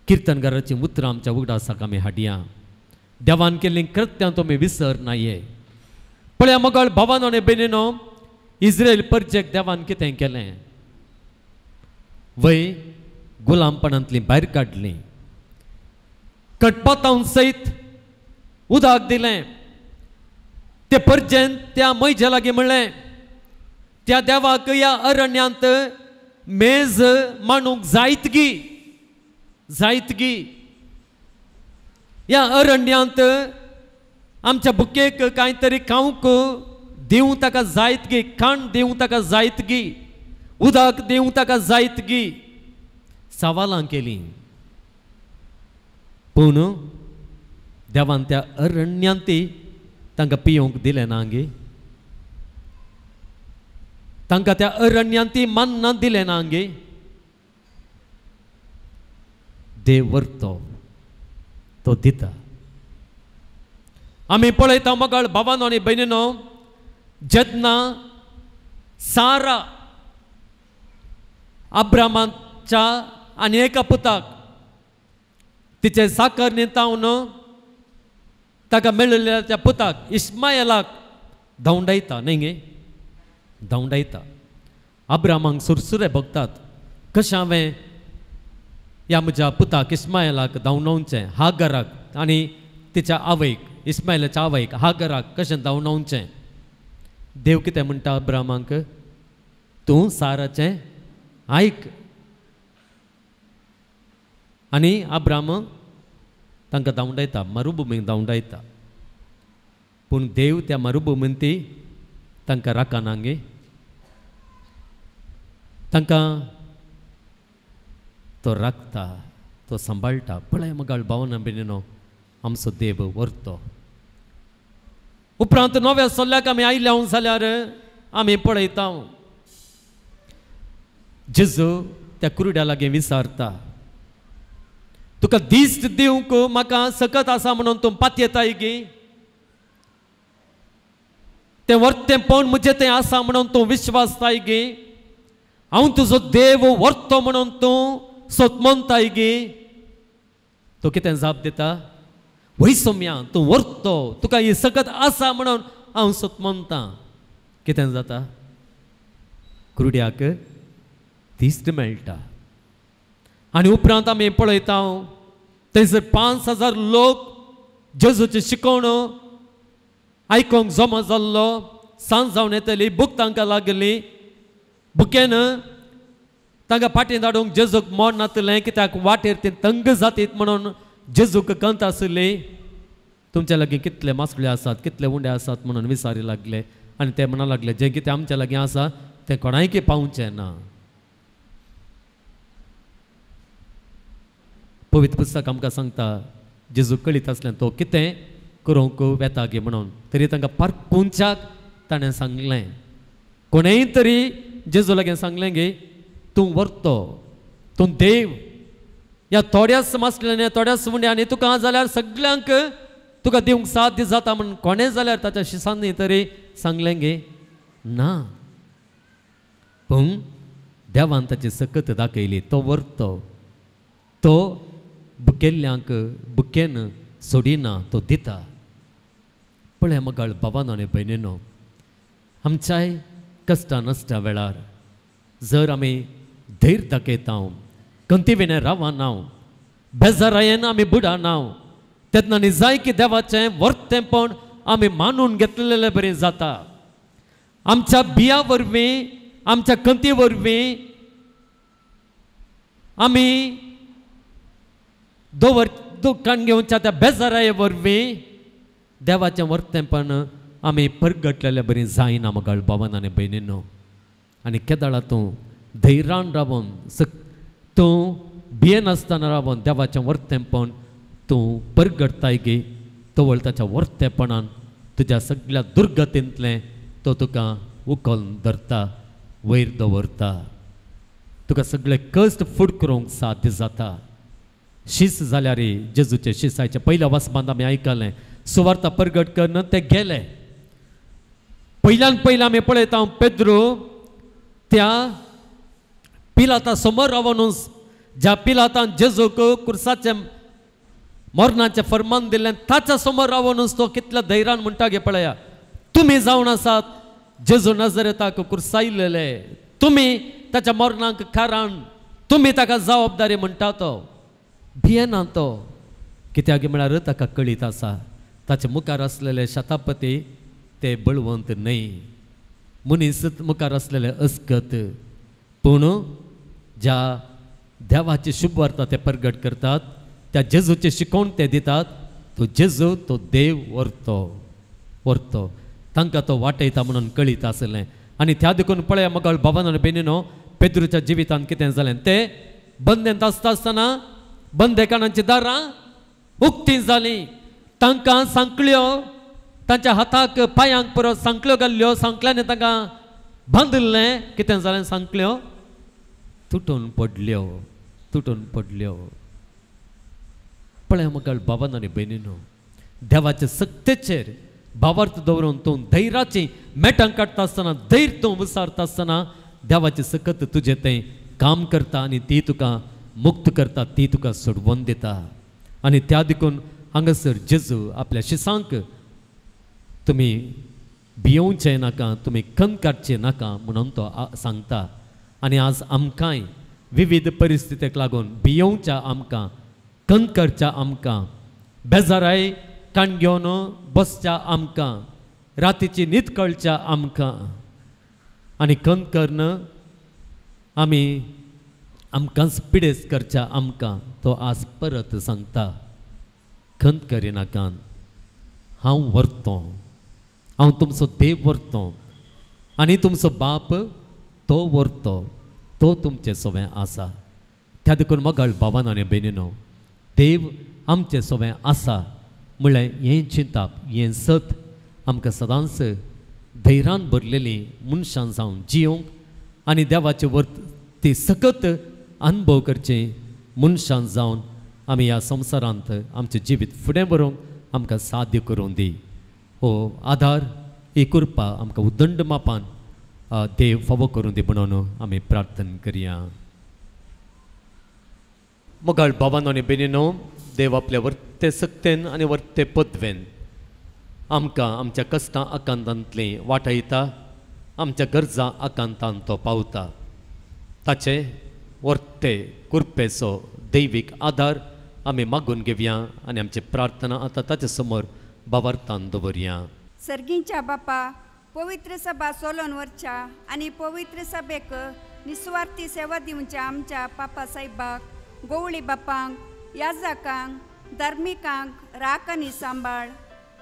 किर्तनकाराची उतरां आमच्या उगडासाक आमी हाडया. देवान केल्लीं कृत्यां तुमी विसर नाये. पळया मगळ भावानो आनी भयणीनो, इस्रायल परजेक देवान कितें केलें? वय गुलामपणांतलीं भायर काडलीं, कटपातां सयत उदक दिलें. ते परजेन त्या मैजे लागीं म्हणलें, त्या देवाक ह्या अरण्यांत मेज मांडूंक जायतगी, जायतगी. ह्या अरण्यांत आमच्या बुकेक कांय तरी खावंक दिवं ताका जायतगी, खाण दिवं ताका जायतगी, उदक दिवं ताका जायतगी. सवालां केलीं. पूण देवान त्या अरण्यांत तांकां पियोंक दिलें ना गे, तांकां त्या अरण्यांत मन्ना दिलें ना गे. देव व्हरतो, तो दिता. आमी पळयता मगळ भावानो आनी भयणीनो, जेन्ना सारा अब्रामाच्या आनी एका पुताक तिचे साकर नितावन ताका मेळिल्ल्या त्या पुताक इस्मायलाक धांवडायता न्ही गे, धांवडायता. अब्रामाक सुरसुरे भोगतात, कशें हांवें ह्या म्हज्या पुताक इस्मायलाक धांवनोवचें हागराक आनी तिच्या आवयक इस्मायलाच्या आवयक हागराक कशें धांवनोवचें. देव कितें म्हणटा अब्रामाक, तूं साराचें आयक. आनी अब्राम तांकां धांवडायता, मरुभुमीक धांवडायता. पूण देव त्या मरुभुमीन ती तांकां राखना गे, तांकां तो राखता, तो सांबाळटा. पळय मगाळ भावना बिनिनो, आमचो देव व्हरतो. उपरांत नव्या सल्ल्याक आमी आयल्या जाल्यार आमी पळयता जेजू त्या कुरड्या लागीं विचारता, तुका दिश्ट दिवंक म्हाका सकत आसा म्हणून तूं पातयेताय गे. तें वर्तेपण म्हजें तें आसा म्हणून तूं विश्वासताय गे. हांव तुजो देव व्हरतो म्हणून तूं सोतमनताय गे. तो कितें जाप दिता, वय सोम्या तूं व्हरतो, तुका ही सकत आसा म्हणून हांव सोतमनतां. कितें जाता, कुरड्याक दिश्ट मेळटा. आनी उपरांत आमी पळयता थंयसर 5,000 लोक जेजूचें शिकवण आयकोंक जमा जाल्लो. सांज जावन येतली, भूक तांकां लागली. भुकेन तांकां फाटीं धाडूंक जेजूक मोड नातलें, कित्याक वाटेर ती तंग जातीत म्हणून जेजूक कंत आसली. तुमच्या लागीं कितले मासले आसात, कितले उंडे आसात म्हणून विचारी लागले. आनी ते म्हणा लागले, जें कितें आमच्या लागीं आसा तें कोणायकी पावचें ना. पवित्र पुस्तक आमकां सांगता जेजू कळीत आसलें तो कितें करूंक वेता गे म्हणून. तरी तांकां पारखुंच्याक ताणें सांगलें. कोणेय तरी जेजू लागीं सांगलें गे, तूं व्हरतो, तूं देव. ह्या थोड्याच मासल्यानी थोड्याच उंड्यांनी तुका जाल्यार सगळ्यांक तुका दिवंक साध्य जाता म्हणून कोणें जाल्यार ताच्या शिसांनी तरी सांगलें गे ना. पूण देवान ताची सकत दाखयली, तो व्हरतो, तो भुकेल्ल्यांक भुकेन सोडिना, तो दिता. पळय मगाळ बाबानो आनी भयणीनो, आमच्याय कश्टा नसता वेळार जर आमी धैर्य दाखयता, कंतिविने रावना, बेजारायेन आमी बुडाना, तेन्ना जाय की देवाचें वर्तेपण आमी मानून घेतलेलें बरें जाता. आमच्या बिया वरवीं, आमच्या कंती वरवीं आमी दुखान घेवच्या त्या बेजाराये वरवीं देवाचें वर्तेपण आमी परगटलेलें बरीं जायना मगाळ भावान आनी भयणीनो. आनी केदाळा तूं धैर्यान रावन, तूं भियेन आसतना रावन देवाचें वर्तेपण तूं परगटताय गे, तवळ ताच्या वर्तेपणान तुज्या सगळ्या दुर्गतींतलें तो तुका उखलून धरता, वयर दवरता. तुका सगळे कश्ट फूट करूंक साध्य जाता. शीस जाल्यार जेजूचे शिसायचे पयल्या वसपांत आमी आयकलें, सुवार्ता परगट करून ते गेले. पयल्यान पयलें आमी पळयता पेद्रू त्या पिलाता समोर रावन, ज्या पिलातान जेजूक क्रुसाचें मरणाचें फर्मान दिल्लें ताच्या समोर रावनूच तो कितल्या धैर्यान म्हणटा गे पळया, तुमी जावन आसात जेजू नाजरेताक क्रुसायलेले, तुमी ताच्या मरणाक कारण, तुमी ताका जबाबदारी म्हणटा. तो भियेना तो, कित्याक म्हळ्यार ताका कळीत आसा ताचे मुखार आसलेले शतापती ते बळवंत न्हय, मनीस मुखार आसलेले अस्कत. पूण ज्या देवाची शुभ वार्ता ते प्रगट करतात, त्या जेजूचे शिकवण ते दितात, तो जेजू तो देव व्हरतो, तांकां तो वाटयता म्हणून कळीत आसलें. आनी त्या देखून पळया मगाळ भावान आनी भयणीनो, पेद्रूच्या जिवितांत कितें जालें तें बंदेंत आसतना बंदेकानांची दारां उक्तीं जालीं. तांकां सांकळ्यो तांच्या हाताक पांयांक परत सांकल्यो घाल्ल्यो, सांकल्यांनी तांकां बांदलें. कितें जालें, सांकल्यो तुटून पडल्यो. पळय मगाळ भावान आनी भयणीनो, देवाच्या सक्तेचेर भावार्थ दवरून तूं धैर्याची मेटां काडटा आसतना, धैर्य तूं विचारता आसतना देवाची सकत तुजें तें काम करता आनी ती तुका मुक्त करता, ती तुका सोडवून दिता. आनी त्या देखून हांगासर जेजू आपल्या शिसांक तुमी भियोवचें नाका, तुमी खंत काडचें नाका म्हणून तो सांगता. आनी आज आमकांय विविध परिस्थितीक लागून भियोवच्या आमकां, खंत करच्या आमकां, बेजाराय काण घेवन बसच्या आमकां, रातीची न्हीद कळच्या आमकां आनी खंत करन आमी आमकांच पिडेस करच्या आमकां तो आज परत सांगता, खंत करिनाकान हांव व्हरतों, हांव तुमचो देव व्हरतों आनी तुमचो बाप तो व्हरतो, तो तुमचें सगळें आसा. त्या देखून मोगाळ भावान आनी भयणीनो, देव आमचें सगळें आसा म्हळ्यार हें चिंताप, हें सत आमकां सदांच धैर्यान भरलेलीं मनशां जावन जियोंक आनी देवाचे ती सकत अनुभव करचे मनशां जावन आमी ह्या संवसारांत आमचें जिवीत फुडें व्हरूंक आमकां साध्य करूं दी. हो आधार ही कृपा आमकां उदंड मापान देव फावो करूं दी म्हणून आमी प्रार्थना करया. मोगाळ भावानो आनी भयणीनो, देव आपल्या वर्ते सक्तेन आनी वर्ते पदवेन आमकां आमच्या कश्टां आकांतांतली वाटायता, आमच्या गरजां आकांतांत तो पावता. ताचे वर्ते कृपेचो दैवीक आधार आमी मागून घेवया आनी आमची प्रार्थना आतां ताचे समोर भावार्थान दवरया. सर्गींच्या बापा, पवित्र सभा सोलोन वरच्या आनी पवित्र सभेक निस्वार्थी सेवा दिवच्या आमच्या पापा साहेबाक, गवळी बापांक, याजकांक, धार्मिकांक राख आनी सांबाळ,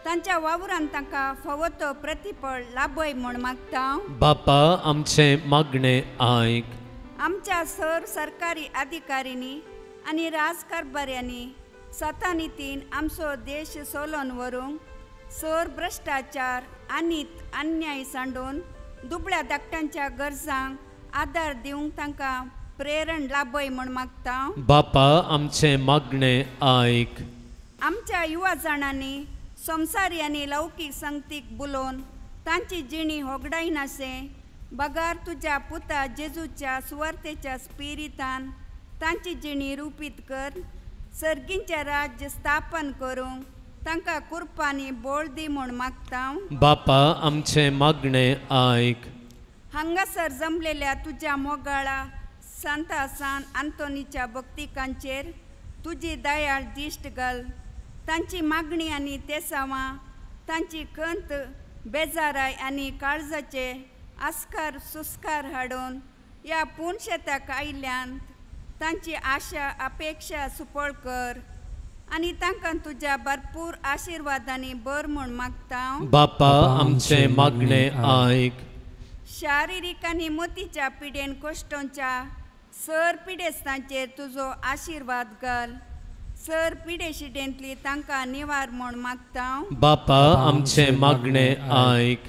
तांच्या वावरान तांकां फावो तो प्रतिफळ लाभय म्हूण मागता. बापा, आमचें मागणें आयक. आमच्या सर सरकारी अधिकाऱ्यांनी आनी राजकारभाऱ्यांनी सतानितीन आमचो देश सोलोन व्हरूंक सर भ्रश्टाचार आनी अन्याय सांडून दुबळ्या धाकट्यांच्या गरजांक आदार दिवंक तांकां प्रेरण लाभय म्हूण मागता. बापा, आमचें मागणें आयक. आमच्या युवा जाणांनी संवसारी आनी लौकीक संगतीक बुलोवन तांची जिणी होगडाय नासे बगार तुज्या पुता जेजूच्या सुवार्थेच्या स्पिरितान तांची जिणी रुपीत कर. सर्गींचें राज्य स्थापन करूंक तांकां कृपानी बोळ दी म्हूण मागता. बापा, आमचें मागणें आयक. हांगासर जमलेल्या तुज्या मोगाळा सांता सान आंतोनीच्या भक्तिकांचेर तुजी दयाळ दिश्ट घाल. तांची मागणी आनी तेसावां, तांची खंत, बेजाराय आनी काळजाचे आस्कार सुस्कार हाडून ह्या पुणशेताक आयिल्ल्यान तांची आशा अपेक्षा सुपळ कर आनी तांकां तुज्या भरपूर आशिर्वादांनी बर म्हूण मागता. बापा, आमचें मागणें आयक. शारिरीक आनी मोतीच्या पिडेन कश्टांच्या सर पिडेस्तांचेर तुजो आशिर्वाद घाल. सर पिडेशिडेंतली तांकां निवार म्हूण मागता. बापा, आमचें मागणें आयक.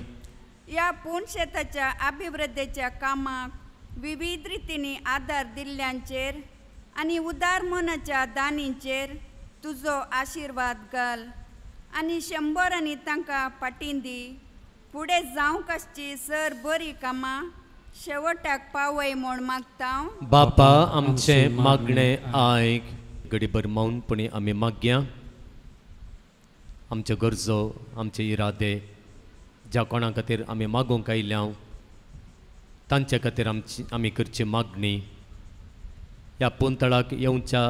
ह्या पुणशेताच्या अभिवृद्धीच्या कामाक विविध रितींनी आदार दिल्ल्यांचेर आनी उदार मनाच्या दानींचेर तुजो आशिर्वाद घाल आनी 100 तांकां फाटीं दी. फुडें जावंक आसची सर बरी कामां शेवटाक पावय म्हूण मागता. बापा, आमचें मागणें आयक. घडीभर मौनपणी आमी मागया. आमच्यो गरजो, आमचे इरादे, ज्या कोणा खातीर आमी मागूंक आयल्या तांचे खातीर आमी करची मागणी ह्या पुंतळाक येवच्या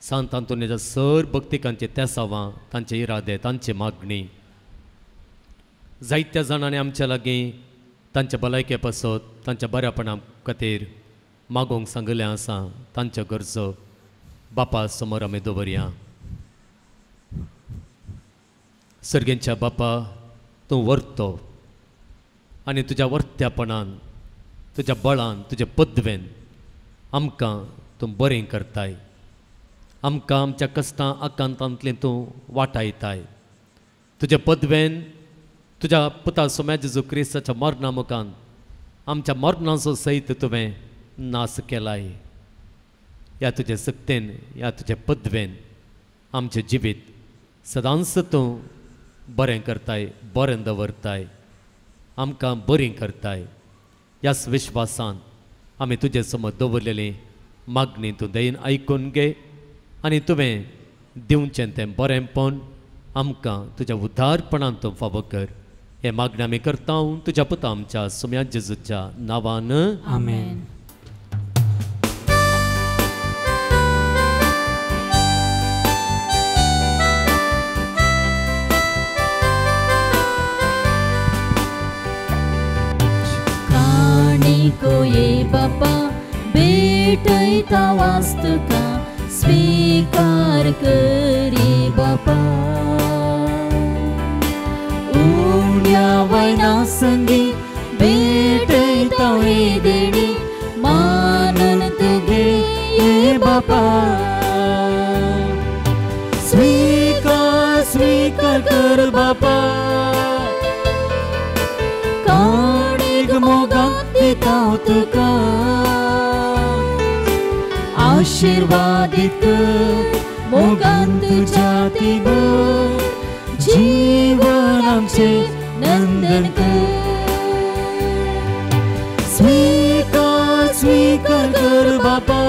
सांत आंतोनीच्या सर भक्तिकांचे तेसावां, तांचे इरादे, तांची मागणी. जायत्या जाणांनी आमच्या लागीं तांच्या भलायके पासत, तांच्या बऱ्यापणा खातीर मागोवंक सांगलें आसा. तांच्यो गरजो बापा समोर आमी दवरया. सर्गेंच्या बापा, तूं व्हरतो आनी तुज्या वर्त्यापणान, तुज्या बळान, तुज्या पदवेन आमकां तूं बरें करताय. आमकां आमच्या कश्टां आकांतांतलें तूं वाटायताय. तुज्या पदवेन तुज्या पुता सोम्या जेजू क्रिस्ताच्या मरणा मुखान आमच्या मरणाचो सैत तुवें नास केलाय. ह्या तुज्या सक्तेन, ह्या तुज्या पदवेन आमचें जिवीत सदांच तूं बरें करताय, बरें दवरताय, आमकां बरीं करताय. ह्याच विश्वासान आमी तुजे समोर दवरलेली मागणी तूं दयेन आयकून घे आनी तुवें दिवचें तें बरेंपण आमकां तुज्या उदारपणान तूं फावो कर. हे मागणी आमी करता तुज्या पुता आमच्या सोम्या जेजूच्या नांवान. आमेन. हांस तुका स्वीकार करी बापा उण्या वयना संगी भेटयता हे देणी मानून तुगे ये बापा स्वीकार स्वीकार कर बापा काणीक मोगान दिता हांव तुका आशीर्वादीत मोगान तुज्या तिबर जीवन आमचें नंदन कर स्वीकार स्वीकार कर बापा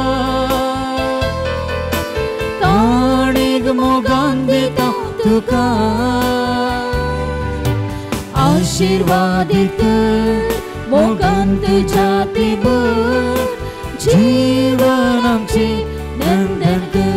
काणीक मोगान दिता तुका आशीर्वादीत मोगान तुज्या तिबर जीवन आमचें नंदन कर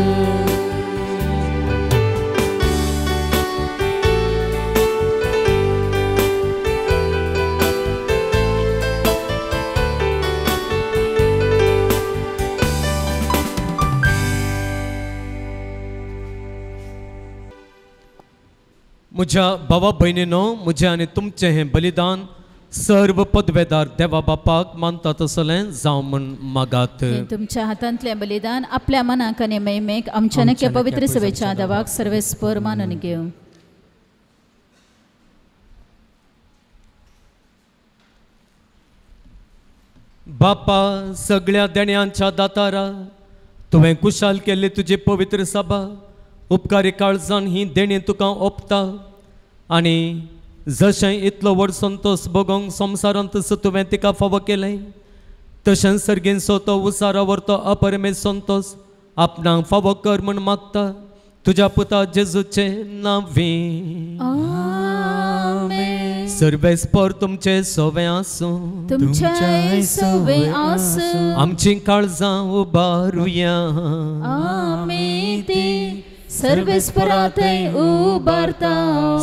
म्हज्या भावा भयणीनो म्हजें आनी तुमचें हें बलिदान सर्व पदवेदार देवा बापाक मानता तसलें जावं म्हण मागात तुमच्या हातांतलें बलिदान आपल्या मनाक आनी मैमेक आमच्या नक्की पवित्र सभेच्या देवाक सर्वेस्पर मानून घेवं बापा सगळ्या देण्यांच्या दातारा तुवें कुशाल केल्ली तुजी पवित्र सभा उपकारी काळजान ही देणी तुका ओपता आनी जशें इतलो व्हड संतोष भोगोंक संवसारांत तुवें तिका फावो केलें तशें सर्गीन सोतो उसारा व्हरतो अपरमेश संतोष आपणाक फावो कर म्हण मागता तुज्या पुता जेजूचे नांवी सर्वेस्पर तुमचे सोवे आसूं तुमचे सोवे आसूं आमची काळजां उबारुया आमेन सर्वेस्पराथय उबारता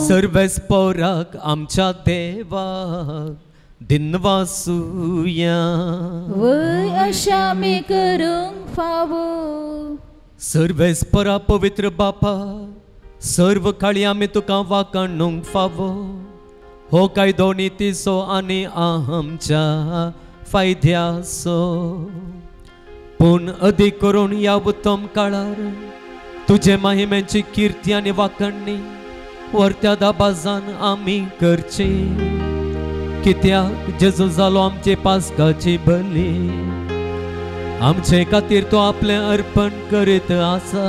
सर्वेस्पराक आमच्या देवाक दिनवासुया वय अशा आमी करूंक फावो सर्वेस्परा पवित्र बापा सर्व काळी आमी तुका वाकाणूंक फावो हो कायदो नितीसो आनी आमच्या फायद्याचो पूण अदीक करून ह्या उत्तम काळार तुझे महिमेची कीर्ती आनी वाखणणी वर्त्या दाबाजान आमी करची कित्याक जेजू जालो आमचे पासकाची बली आमचे खातीर तो आपले अर्पण करीत आसा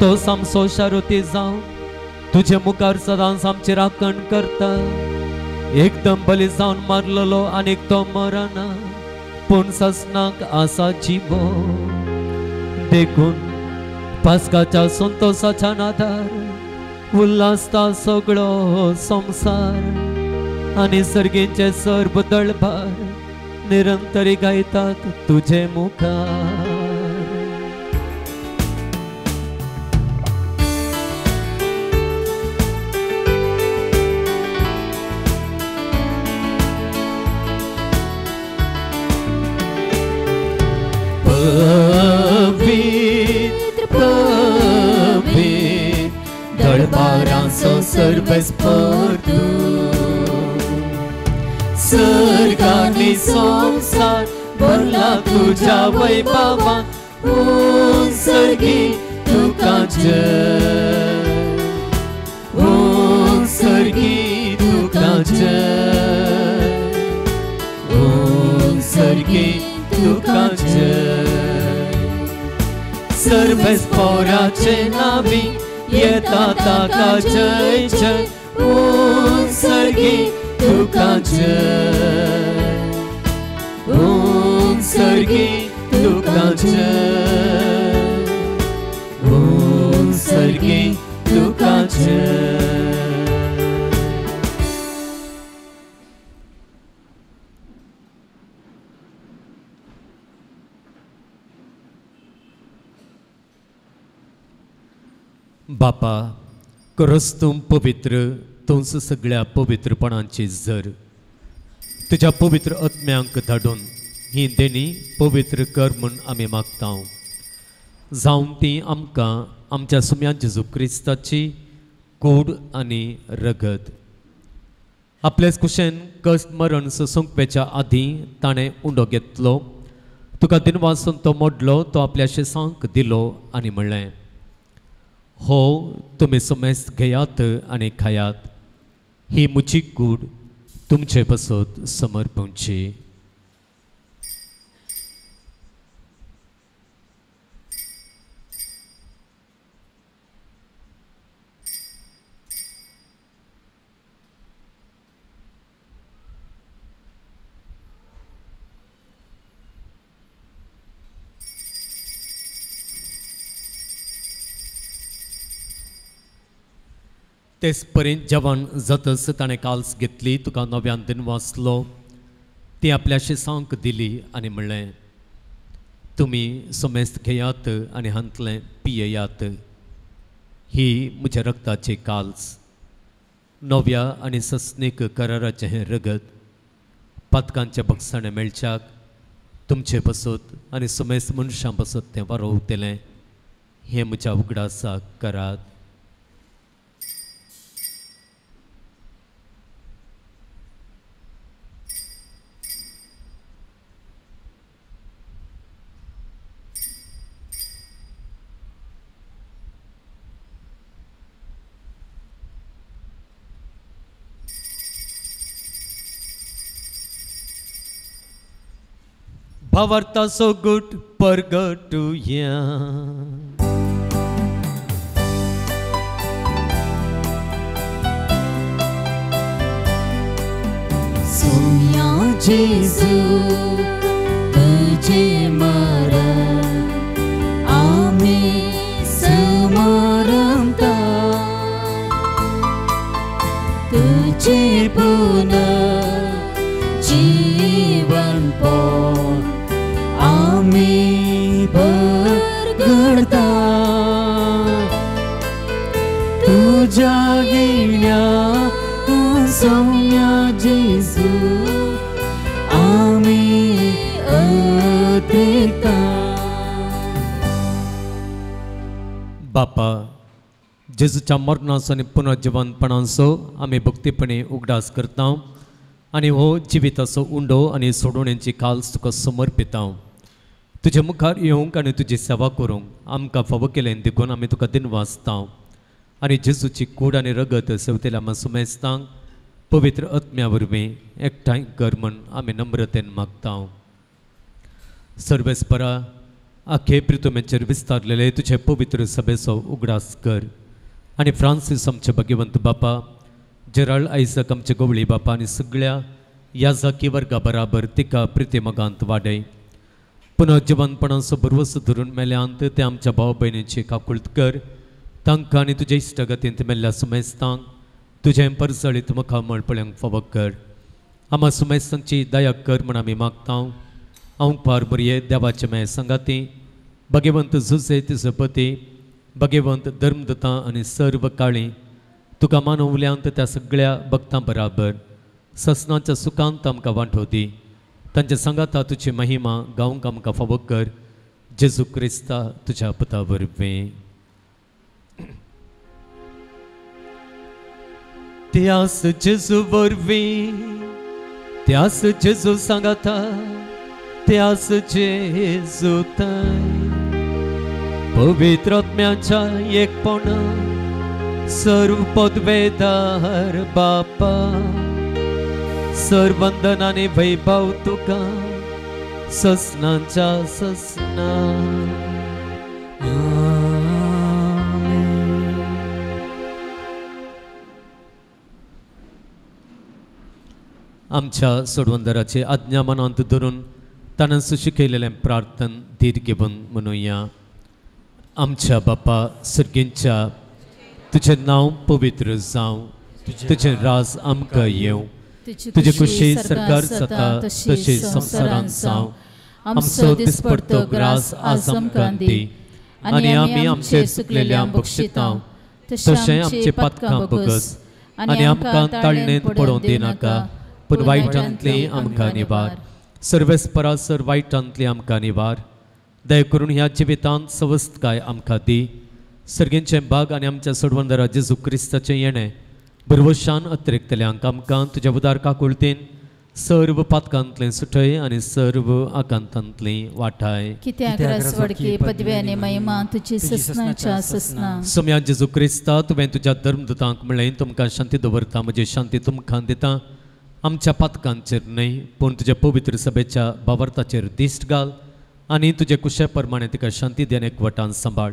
तो सामसो शारुती जावन तुझे मुखार सदांच आमची राखण करता एकदम बली जावन मारलेलो आनीक तो मरना पूण ससनाक आसा जिवो देखून पासकाच्या संतोषाच्या नादार उल्हासता सगळो संसार आनी सर्गींचे सर्व दळभार निरंतरी गायतात तुझे मुखार दळबारांचो सर्वेस्पर सर्गानी संसार भरला तुझ्या वैभवान ऊन सर्गी तुका जय ऊन सर्गी तुका जय ऊन सर्गी तुका जय सर्वेस्पराचे नावी येता ताका जय जय ऊन सर्गी तुका जय ऊन सर्गी तुका जय ऊन सर्गी तुका जय बापा खरोच तूं पवित्र तूंच सगळ्या पवित्रपणांची जर तुज्या पवित्र आत्म्यांक धाडून ही देणी पवित्र कर म्हूण आमी मागता जावं ती आमकां आमच्या सुम्या जेजू क्रिस्ताची कूड आनी रगत आपलेच कुशेन कश्ट मरण सोंकपेच्या आदीं ताणें उंडो घेतलो तुका दिनवासून तो मोडलो तो आपल्या शिसांक दिलो आनी म्हणलें हो तुमी सुमेस्त घेयात आनी खायात ही म्हजी कूड तुमचे पासत समर्पणची तेच पर्यंत जेवण जातच ताणें काल्स घेतली तुका नव्यान दिन वाचलो ती आपल्या शिसांक दिली आनी म्हणलें तुमी सुमेस्त घेयात आनी हांतलें पियेयात ही म्हज्या रक्ताची काल्स नव्या आनी सस्नीक कराराचें हें रगत पातकांचे बक्षाणें मेळच्याक तुमचे पासत आनी सुमेस्त मनशां पासत तें वारोवतलें हें म्हज्या उगडासाक करात Pavarta so good purgatoria. Soumya Jesu tujhe mara ame samaramta tujhe puna जीवन पौन आमी बरगडता तुझ्या गेल्या सौम्या जेजू आमी अद्रिता बापा जेजूच्या मरणाचो आनी पुनर्जीवनपणाचो आमी भक्तीपणे उगडास करता आनी हो जिविताचो उंडो आनी सोडवण्याची काल्स तुका समर्पिता तुजे मुखार येवंक आनी तुजी सेवा करूंक आमकां फावो केलें देखून आमी तुका दिन वाचता आनी जेजूची कूड आनी रगत सेवतेल्या आमी सुमेस्तांक पवित्र आत्म्या वरवीं एकठांय कर म्हूण आमी नम्रतेन मागता सर्वेस्परा आखे प्रितुमेचेर विस्तारलेले तुजे पवित्र सभेचो उगडास कर आनी फ्रांसीस आमचे भगिवंत बापा जेराल्ड आयजक आमचे गवळी बापा आनी सगळ्या याजाकी वर्गा बराबर तिका प्रितेमगांत वाडय पुनर्जीवनपणाचो बरवस धरून मेल्यांत ते आमच्या भाव भयणीची काकुळट कर तांकां आनी तुजे इश्टगतींत मेल्ल्या सुमेस्तांक तुजें परसळीत मुखार मळपळ्यांक फावो कर आमा सुमेस्तांची दया कर म्हूण आमी मागता हांव पार बरये देवाचे मे संगाती भगिवंत झुजे तिजो पती भगिवंत धर्मदत्ता आनी सर्व काळी तुका मानवल्यांत त्या सगळ्या भक्तां बराबर ससनाच्या सुखांत आमकां वांटो दी तांच्या सांगाता तुजी महिमा गावंक आमकां फावो कर जेजू क्रिस्ता तुज्या पुता वरवीं त्यास जेजू वरवीं त्यास जेजू सांगाता त्यास जेजू ताई पवित्र आत्म्याच्या एकपणा सर्व पदवेदार बापा सर्वंदनाने वैभव तुका ससनांच्या ससना आमच्या सोडवंदराचे आज्ञा मनांत धरून ताणें शिकयलेलें प्रार्थन धीर घेवन म्हणुया आमच्या बापा सर्गींच्या तुझे नाव पवित्र जावं तुझे राज आमकां येवं तुझे खुशी सरकार जाता तशी संवसारांत जावं आमचो दिसपडतो ग्रास आज आमकां दी आनी आमी आमचेर चुकलेल्यांक बक्षिता तशें आमचे पातकां बगस आनी आमकां ताळणेंत पडोवंक दिनाका पूण वायटांतली आमकां निवार सर्वेस परासर वायटांतली आमकां निवार दया करून ह्या जिवितांत सवस्थकाय आमकां दी सर्गेंचे भाग आनी आमच्या सोडवंदरा जेजू क्रिस्ताचें येणें बरवशान अतिरिक्तल्यांक आमकां तुज्या उदार काकुळतेन सर्व पातकांतलें सुटय आनी सर्व आकांतांतली वाटाय कित्याक रसवडकी पदवी आनी महिमा तुजी ससनाच्या ससना सोम्या जेजू क्रिस्ता तुवें तुज्या धर्मदूतांक म्हणलें तुमकां शांती दवरता म्हजी शांती तुमकां दिता आमच्या पातकांचेर न्हय पूण तुज्या पवित्र सभेच्या भावार्थाचेर दिश्ट घाल आनी तुजे कुशे प्रमाणे तिका शांती देन एकवटान सांबाळ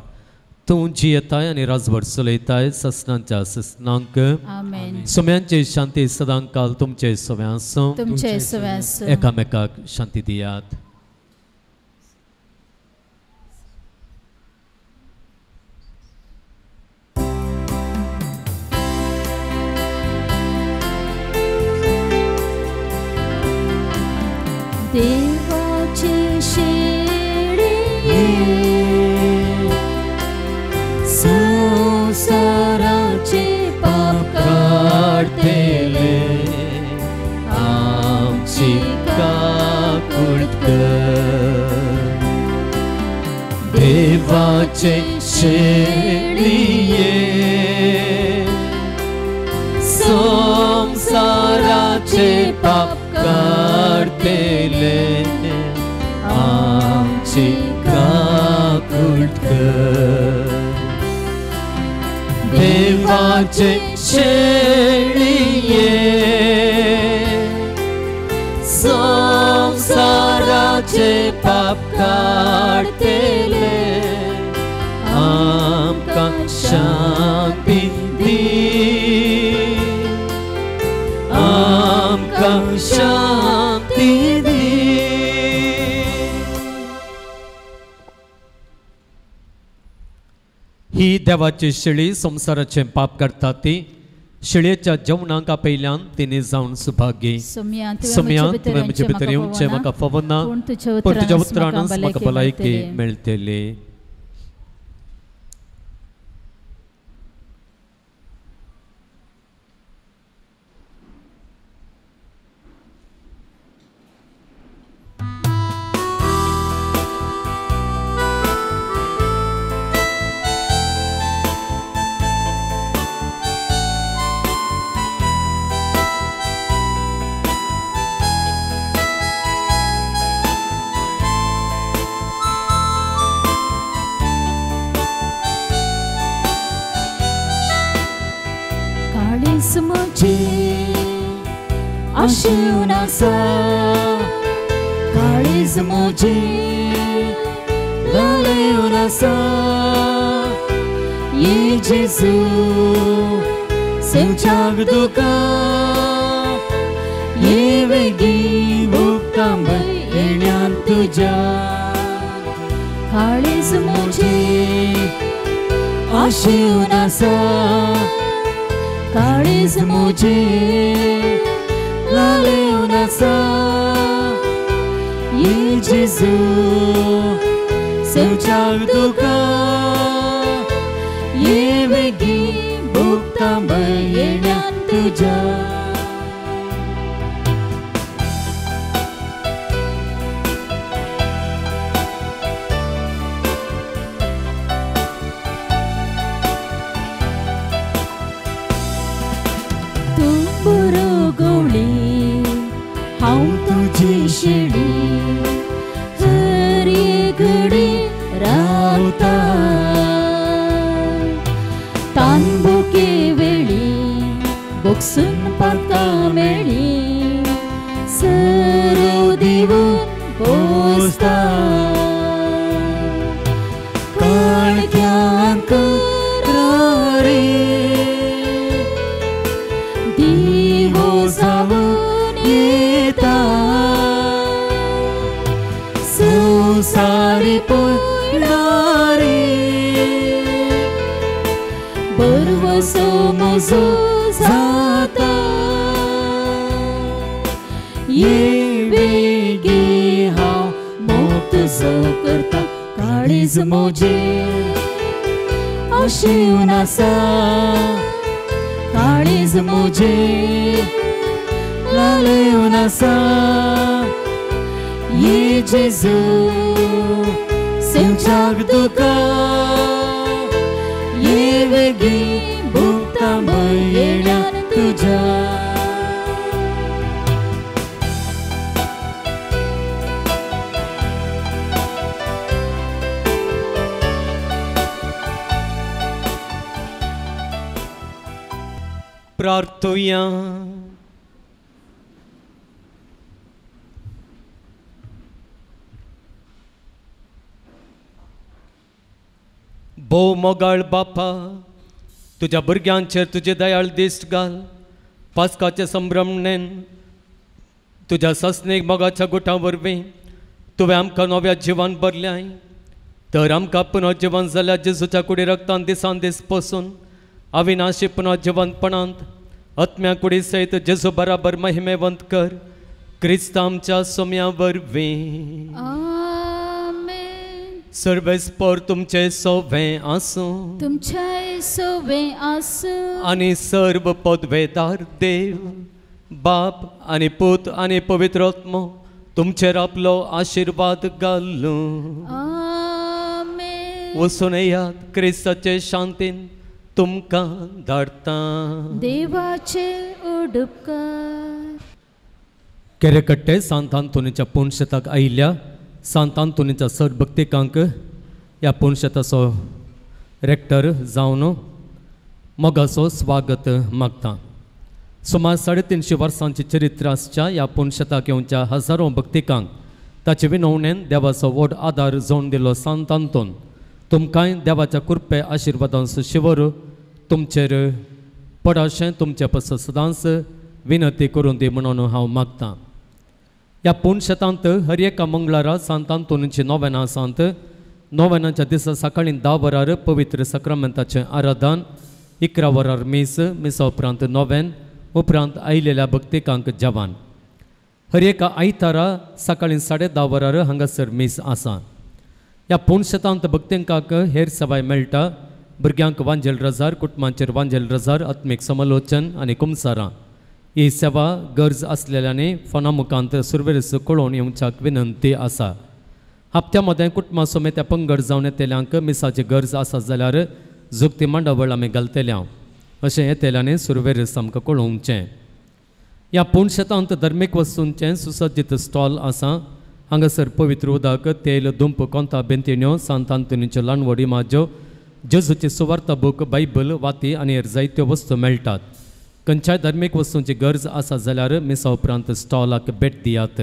तूं जियेताय आनी राजवट चलयताय ससनांच्या ससनांक आमेन सोम्यांची शांती सदां काल तुमचे सोम्यां तुमचे सव्यास एकामेकाक शांती दियात देवाचे शेळे संसाराचे पाप काढतेले आमची काकुळत कर देवाचे शेळिये संसाराचे पाप काढतेले आमची काकुळत कर देवाचे शेळिये संसाराचे पाप काढतेले आमकां शांती दी आमकां शांती दी ही देवाची शिळी संसाराचे पाप करता ती शिळयेच्या जेवणाक पयल्यान तिने जावन सुभागी सोम्या तुवें म्हजे भितर येवचें म्हाका फावो ना पूण तुज्या उतरानच म्हाका भलायकी मेळटली आशेवन आसा काळीज मोजी लालेवन आसा ये जेजू सेवच्याक तुका ये वेगी भुक्तांबय येण्यान तुज्या काळीज मोजी आशेवन आसा काळीज मोजी लालेवन आसा ये जेजू सेवच्याक तुका ये वेगी भुक्तांबय येण्यान तुज्या शेळी हर घडी रावता तांबुके वेळी बोक्सून पाका मेळी सरो दिवून पोसता काळक्यांक रे दिवो जावून येता संसारी पळणारे बरवसो म्हजो जाता ये वेगी हांव मोग तुजो करता काळीज मोजे आशेवन आसा काळीज मोजे लालेवन आसा ये जेजू सेवच्याक तुका ये वेगी भोगता येण्यान तुझ्या प्रार्थुया. भोव मोगाळ बापा, तुझ्या भुरग्यांचेर तुझे दयाळ दिश्ट घाल. पास्काचे संभ्रमणेन तुझ्या सस्नेक मोगाच्या गुटा वरवीं तुवें आमकां नव्या जिवान भरल्याय. तर आमकां पुनर्जीवन जाल्या जेजूच्या कुडी रक्तान दिसान दीस पसून अविनाशी पुनर्जीवनपणांत आत्म्या कुडी सयत जेजू बराबर महिमेवंत कर. क्रिस्त आमच्या सोम्या वरवीं. आमेन. सर्वेस्पर तुमचे सोवें आसूं. तुमचे सोवें आसूं. आनी सर्व पदवेदार देव बाप आनी पूत आनी पवित्र आत्मो तुमचेर आपलो आशिर्वाद घालूं. आमेन. वचून येयात, क्रिस्ताचे शांतीन तुमकां धाडटा. देवाचे उडुपकार. केरेकट्टे सांत आंतोनीच्या पुणशेताक आयिल्ल्या सांत आंतोनीच्या सरभक्तिकांक ह्या पुणशेताचो रेक्टर जावन मोगाचो स्वागत मागता. सुमार 350 वर्सांची चरित्र आसच्या ह्या पुणशेताक येवच्या हजारो भक्तिकांक ताचे विनवणेन देवाचो व्हड आदार जावन दिलो सांत आंतोन तुमकांय देवाच्या कृपे आशिर्वादांचो शिवर तुमचेर पडाशें तुमचे पासून सदांच विनंती करून दी म्हणून हांव मागतां. ह्या पुणशेतांत हर एका मंगळारा सांत आंतोनीची नोवेनां आसात. नोवेनाच्या दिसा सकाळीं 10 वरार पवित्र सक्रामेंताचें आराधन, 11 वरार मिसा उपरांत नोवेन, उपरांत आयिल्ल्या भक्तिकांक जेवण. हर एका आयतारा सकाळीं 10:30 वरार हांगासर मीस आसा. ह्या पुणशेतांत भक्तिकांक हेर सवाय मेळटा. भुरग्यांक वांजेल रजार, कुटुंबांचेर वांजेल रजार, आत्मीक समालोचन आनी कुमसारां ही सेवा गरज असलेल्यांनी फोना मुखांत सुरवेरेस कळोवन येवच्याक विनंती आसा. हप्त्या मदें कुटुंबा समेत पंगड जावन येतेल्यांक मिसाची गरज आसा जाल्यार जुक्ती मांडावळ आमी घालतल्या अशें येतेल्यांनी सुरवेरेस आमकां कळोवचें. ह्या पुणशेतांत धर्मीक वस्तूंचें सुसज्जीत स्टॉल आसा. हांगासर पवित्र उदक, तेल, दुंप, कोंता, बेंतिण्यो, सांत आंतोनीच्यो ल्हानवडी माज्यो, जेजूची सुवार्ता बूक, बायबल, वाती आनी हेर जायत्यो वस्तू मेळटात. खंयच्याय धर्मीक वस्तूंची गरज आसा जाल्यार मिसा उपरांत स्टॉलाक भेट दियात.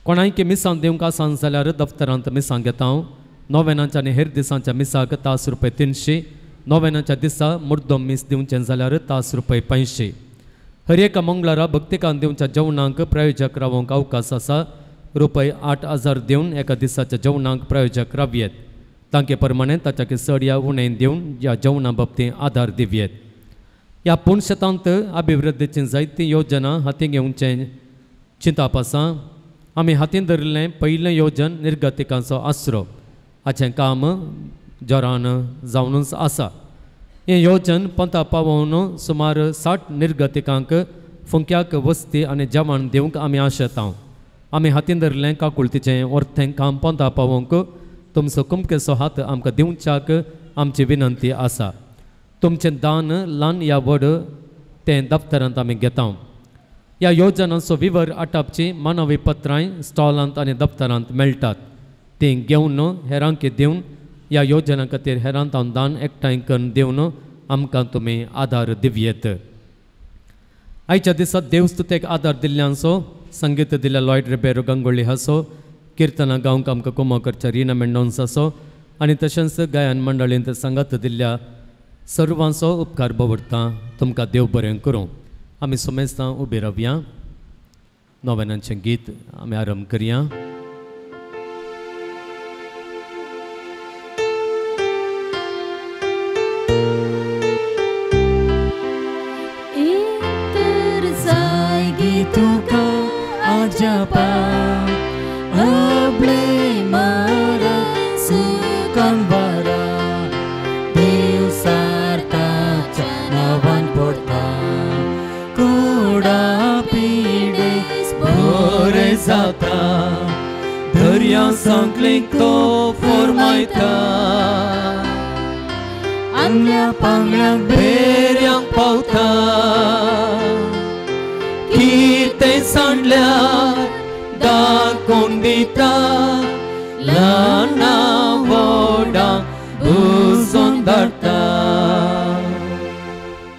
कोणायकी मिसां दिवंक आसा जाल्यार दफ्तरांत मिसां घेता हांव. नोवेनाच्या आनी हेर दिसांच्या मिसाक तास रुपये 300. नोवेनाच्या दिसा मुर्दोम मीस दिवचें जाल्यार तास रुपये 500. हर एका मंगळारा भक्तिकान दिवच्या जेवणाक प्रायोजक रावंक अवकाश आसा. रुपये 8,000 दिवन एका दिसाच्या जेवणाक प्रायोजक रावयेत. तांके प्रमाणे ताच्याक चड या उणें दिवन ह्या जेवणा बाबतींत आदार दिवयेत. ह्या पुणशेतांत अभिवृद्धीची जायती योजना हाती घेवचें चिंताप आसा. आमी हातीन धरिल्लें पयलें योजन निर्गतिकांचो आसरो. हाचें काम जोरान जावनूच आसा. हें योजन पंता पावोवन सुमार 60 निर्गतिकांक फुंक्याक वस्ती आनी जेवण दिवंक आमी आशेतां. आमी हातीन धरिल्लें काकुळतीचें वर्तें काम पंता पावोवंक तुमचो कुमकेचो हात आमकां दिवच्याक आमची विनंती आसा. तुमचें दान ल्हान या व्हड तें दफ्तरांत आमी घेता. ह्या योजनांचो विवर आटापची मानवी पत्रांय स्टॉलांत आनी दफ्तरांत मेळटात. तीं घेवन हेरांक दिवन ह्या योजना खातीर हेरांत हांव दान एकठांय करून दिवन आमकां तुमी आदार दिवयेत. आयच्या दिसा देवस्तुतेक आदार दिल्ल्यांचो संगीत दिल्या लॉयड रिबेरो गंगोळी हासो, किर्तनां गावंक आमकां कुमोकरच्या रिना मेंडोन्स आसो आनी तशेंच गायन मंडळींत संगत दिल्ल्या सर्वांचो उपकार भोगता. तुमकां देव बरें करूं. आमी सुमेस्तां उबी रावया. नोवेनांचें गीत आमी आरंभ करया. तुका आजापा अबले मारा सुकांबारा देव सारताच्या नावान पडता कोडा पिडे बरे जाता sangling to formaita Anglia panglang Beryang pauta Kite sandlia Da kondita Lana voda Buzondarta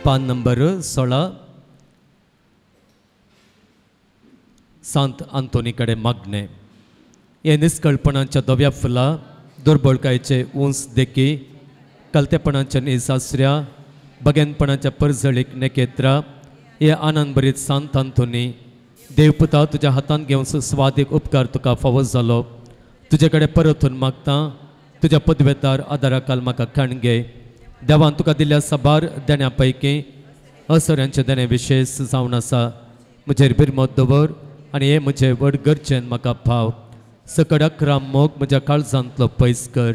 पान नंबर 16 संत अंतोनीकडे मागणे हे निष्कळपणाच्या दव्या फुला दुर्बळकायेचे उंच देखी कलतेपणाच्या निसासऱ्या बगेनपणाच्या परजळीक नेकेत्रा हे आनंद भरीत संत अंतोनी देवपुता तुझ्या हातान घेवन स्वादीक उपकार तुका फावो जालो तुझेकडे परतून मागता तुझ्या पदवेतार आदाराकाल म्हाका खणगे देवान तुका दिल्ल्या सबार देण्या पैकी असऱ्यांचे देणे विशेष जावन आसा म्हजेर बिरमत दवर आनी हे म्हजे व्हड गरजेन म्हाका भाव सकड 11 मोग म्हज्या काळजांतलो पयस कर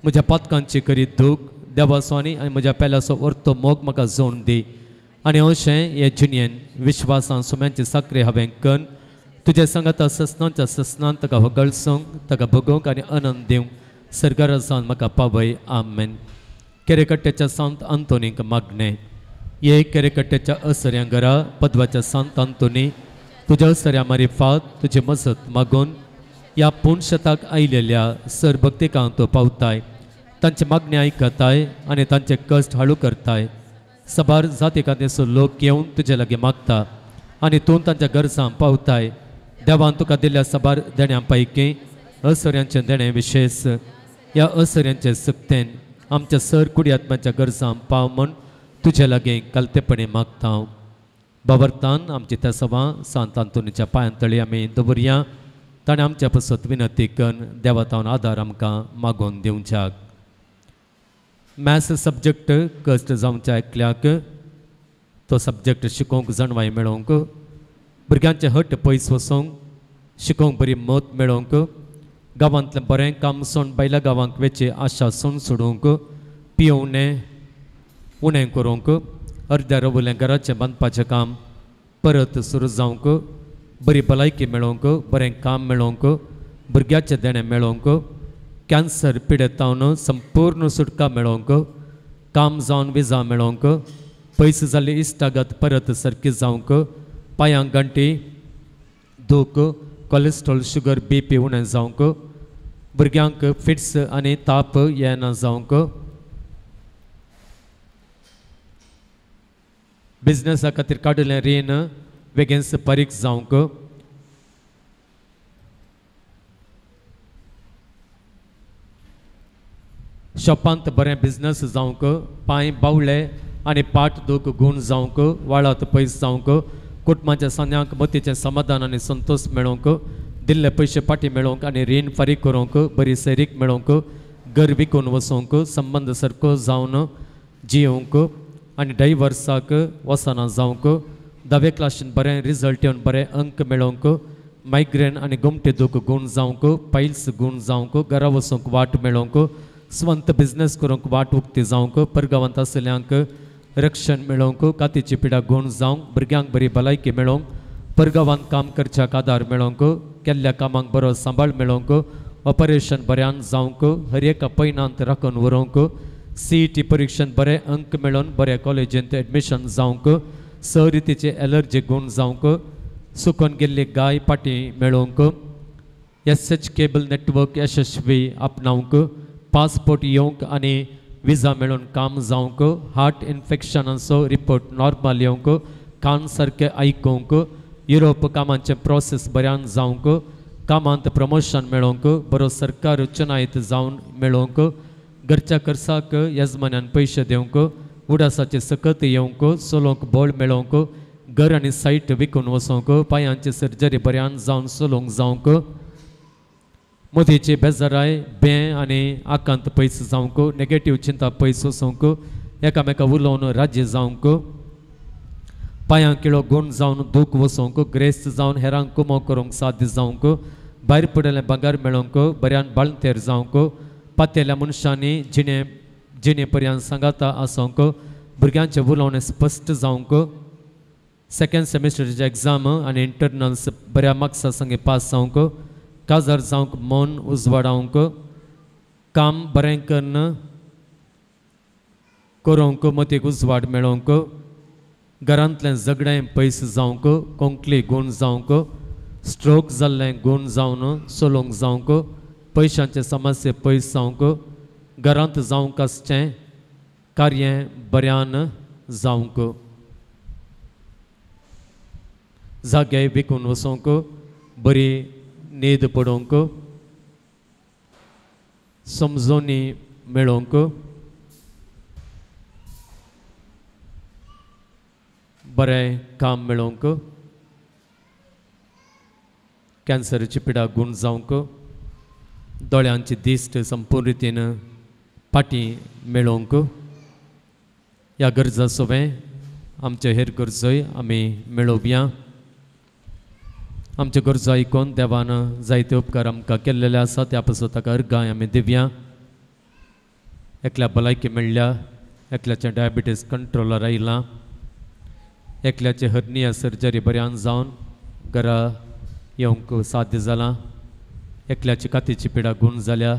म्हज्या पातकांची करी दूख देवाचो आनी म्हज्या पेल्याचो व्हरतो मोग म्हाका जोडून दी आनी अशें हे जिणेन विश्वासान सुम्यांची साखरे हांवें कन तुजे सांगाता ससनांच्या ससनान ताका वगळसूंक ताका भोगूंक आनी आनंद दिवंक सर्गराजान म्हाका पावय आमेन केरेकट्ट्याच्या संत अंतोनीक मागणे ये केरेकट्ट्याच्या असऱ्या घरा पदवाच्या संत अंतोनी तुझ्या असऱ्या मारिफात तुझी मजत मागून या पुणशताक आयलेल्या सरभक्तिकांक तो पावताय तांचे मागणे आयकताय आनी तांचे कश्ट हळू करताय सबार जातीकांचो लोक येवन तुजे लागीं मागता आनी तूं तांच्या गरजां पावताय देवान तुका दिल्ल्या सबार देण्यां पैकी असऱ्यांचे देणे विशेष या असऱ्यांचे सक्तेन आमच्या सर कुडी आत्म्याच्या गरजां पाव म्हण तुजे लागीं कलतेपणी मागता हांव बाबरतान आमची त्या सवां सांत अंतोनीच्या पांयांतळी आमी दवरया ताणें आमच्या पसत विनंती करून देवातावन आदार आमकां मागोवन दिवच्याक मॅथ्स सब्जेक्ट कश्ट जावच्या एकल्याक तो सब्जेक्ट शिकोवंक जाणवाय मेळोवंक भुरग्यांचे हट पयस वचोंक शिकोवंक बरी मत मेळोवंक गांवांतलें बरें काम सोड बायल्या गांवांक वेची आशा सोड सोडूंक पियोवणें उणें करूंक अर्द्या रवुलें घराचें बांदपाचें काम परत सुरू जावंक बरी भलायकी मेळोवंक बरें काम मेळोवंक भुरग्याचें देणें मेळोवंक कॅन्सर पिडेतावन संपूर्ण सुटका मेळोवंक काम जावन विजा मेळोवंक पयस जाल्ली इश्टागत परत सारकी जावंक पांयांक गांठी दूख कोलेस्ट्रॉल शुगर BP उणें जावंक भुरग्यांक फिट्स आनी ताप येना जावंक बिझनेसा खातीर काडिल्लें रीण बेगीन फारीक जावंक शॉपांत बरें बिझनस जावंक पांय बावळे आनी पाट दूख गूण जावंक वाळात पयस जावंक कुटुंबाच्या सन्यांक मतीचें समाधान आनी संतोष मेळोवंक दिल्ले पयशे पाटी मेळोवंक आनी रीण फारीक करूंक बरी सैरीक मेळोवंक घर विकून वचोवंक संबंद सारको जावन जियोवंक आनी डायवर्साक वसना जावंक 10वे क्लासीन बरें रिजल्ट येवन बरें अंक मेळोवंक मायग्रेन आनी गुमटे दूख गूण जावंक पायल्स गूण जावंक घरा वचूंक वाट मेळोवंक स्वंत बिझनेस करूंक वाट उक्ती जावंक परगांवांत आसल्यांक रक्षण मेळोवंक कातीची पिडा गूण जावंक भुरग्यांक बरी भलायकी मेळोवंक परगांवांत काम करच्याक आदार मेळोवंक केल्ल्या कामाक बरो सांबाळ मेळोवंक ऑपरेशन बऱ्यान जावंक हर एका पैनांत राखून व्हरूंक CET परीक्षेंत बरे अंक मेळोवन बऱ्या कॉलेजींत एडमिशन जावंक स रितीचे एलर्जी गूण जावंक सुकून गेल्ली गाय पाटी मेळोवंक SH केबल नेटवर्क यशस्वी आपणावंक पासपोर्ट येवंक आनी विजा मेळून काम जावंक हार्ट इन्फेक्शनाचो रिपोर्ट नॉर्मल येवंक कान सारके आयकूंक युरोप कामांचे प्रोसेस बऱ्यान जावंक कामांत प्रमोशन मेळोवंक बरो सरकार चुनायत जावन मेळोवंक घरच्या खर्चाक येजमान्यान पयशे दिवंक उडासाचे सकत येवंक चलोवंक बळ मेळोवंक घर आनी सायट विकून वचोवंक पांयांची सर्जरी बऱ्यान जावन चलोवंक जावंक मदींची बेजाराय बें आनी आकांत पयस जावंक नेगेटीव चिंता पयस वचोवंक एकामेका उलोवन राज्य जावंक पांयांक किळो गूण जावन दूख वचोवंक ग्रेस्त जावन हेरांक कुमो करूंक साध्य जावंक भायर पडिल्लें भांगार मेळोवंक बऱ्यान बाळंतेर जावंक पातेल्या मनशांनी जिणे पर्यंत सांगाता आसोवंक भुरग्यांचें उलोवणें स्पश्ट जावंक सेकंड सेमिस्टरचे एग्जाम आनी इंटरनल्स बऱ्या मार्क्सा संगे पास जावंक काजार जावंक मन उजवाडावंक काम बरें करन करूंक मतीक उजवाड मेळोवंक घरांतलें झगडें पयस जावंक कोंकली गूण जावंक स्ट्रोक जाल्लें गूण जावन सोलोवंक जावंक पयशांचे समस्या पयस जावंक घरांत जावंक आसचें कार्य बऱ्यान जावंक जागे विकून वचोंक बरी न्हीद पडोवंक समजोनी मेळोवंक बरें काम मेळोवंक कॅन्सराची पिडा गूण जावंक दोळ्यांची दिश्ट संपूर्ण रितीन फाटी मेळोवंक ह्या गरजा सगळें आमचे हेर गरजोय आमी मेळोवया आमचे गरजो आयकून देवान जायते उपकार आमकां केल्लेले आसा त्या पासून ताका अर्गाय आमी दिवया एकल्या भलायकी मेळ्ळ्या एकल्याचें डायबिटीज कंट्रोलार आयलां एकल्याचे हर्निया सर्जरी बऱ्यान जावन घरा येवंक साध्य जालां एकल्याची कातीची पिडा गूण जाल्या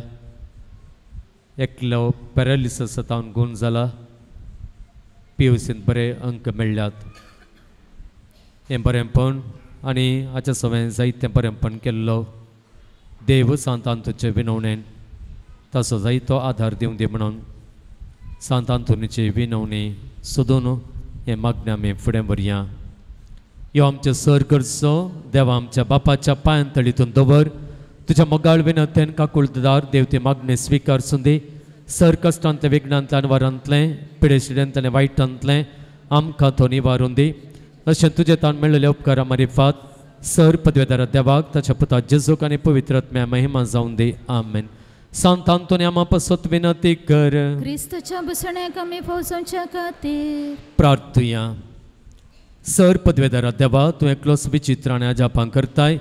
एकलो पॅरालिसीस जावन गूण जाला PUCन बरे अंक मेळ्ळ्यात हें बरेंपण आनी हाच्या सवय जायतें बरेंपण केल्लो देव सांत आंतोचे विनवणेन ताचो जायतो आधार दिवं दी म्हणून सांत आंतोनीची विनवणी सोदून हें मागणें आमी फुडें व्हरया यो आमचे सर करचो देवा आमच्या बापाच्या पांयां तळीतून दवर तुज्या मोगाळ विनंतेन काकुळदार देव ती मागणी स्विकारसून दी सर कश्टांतले विघ्नांतले आनवारांतलें पिडेशिड्यांतलें वायटांतलें आमकां तो निवारून दी अशें तुजे ताण मेळिल्ले उपकारा मारिफात सर पदवेदारा देवाक ताच्या पुता जेजूक आनी पवित्र आत्म्या महिमा जावन दी आमेन सांत आंतोनी आमा पासत विनंती कर क्रिस्ताच्या बसण्याक आमी पोवचोवच्या खातीर प्रार्थुया सर पदवेदारा देवा तूं एकलोच विचित्र आनी अजापां करताय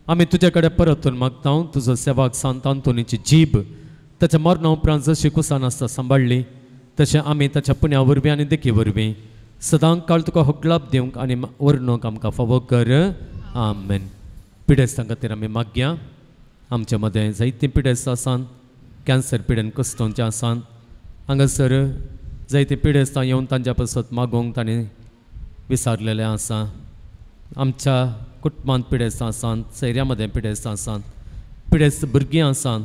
आमी तुजे कडेन परतून मागता तुजो सेवाक सांत आंतोनीची जीब ताच्या मरणा उपरांत जशी कुसान आसता सांबाळ्ळी तशें आमी ताच्या पुण्या वरवीं आनी देखी वरवीं सदांच काळ तुका होकलाप दिवंक आनी वर्णूंक आमकां फावो कर आमेन पिडेस्तां खातीर आमी मागया आमचे मदें जायतीं पिडेस्त आसात कॅन्सर पिडेन कश्टांचे आसात हांगासर जायतीं पिडेस्तां येवन तांच्या पासत मागोवंक तांणी विसारलेलें आसा आमच्या कुटुंबांत पिडेस्त आसात सैऱ्या मदें पिडेस्त आसात पिडेस्त भुरगीं आसात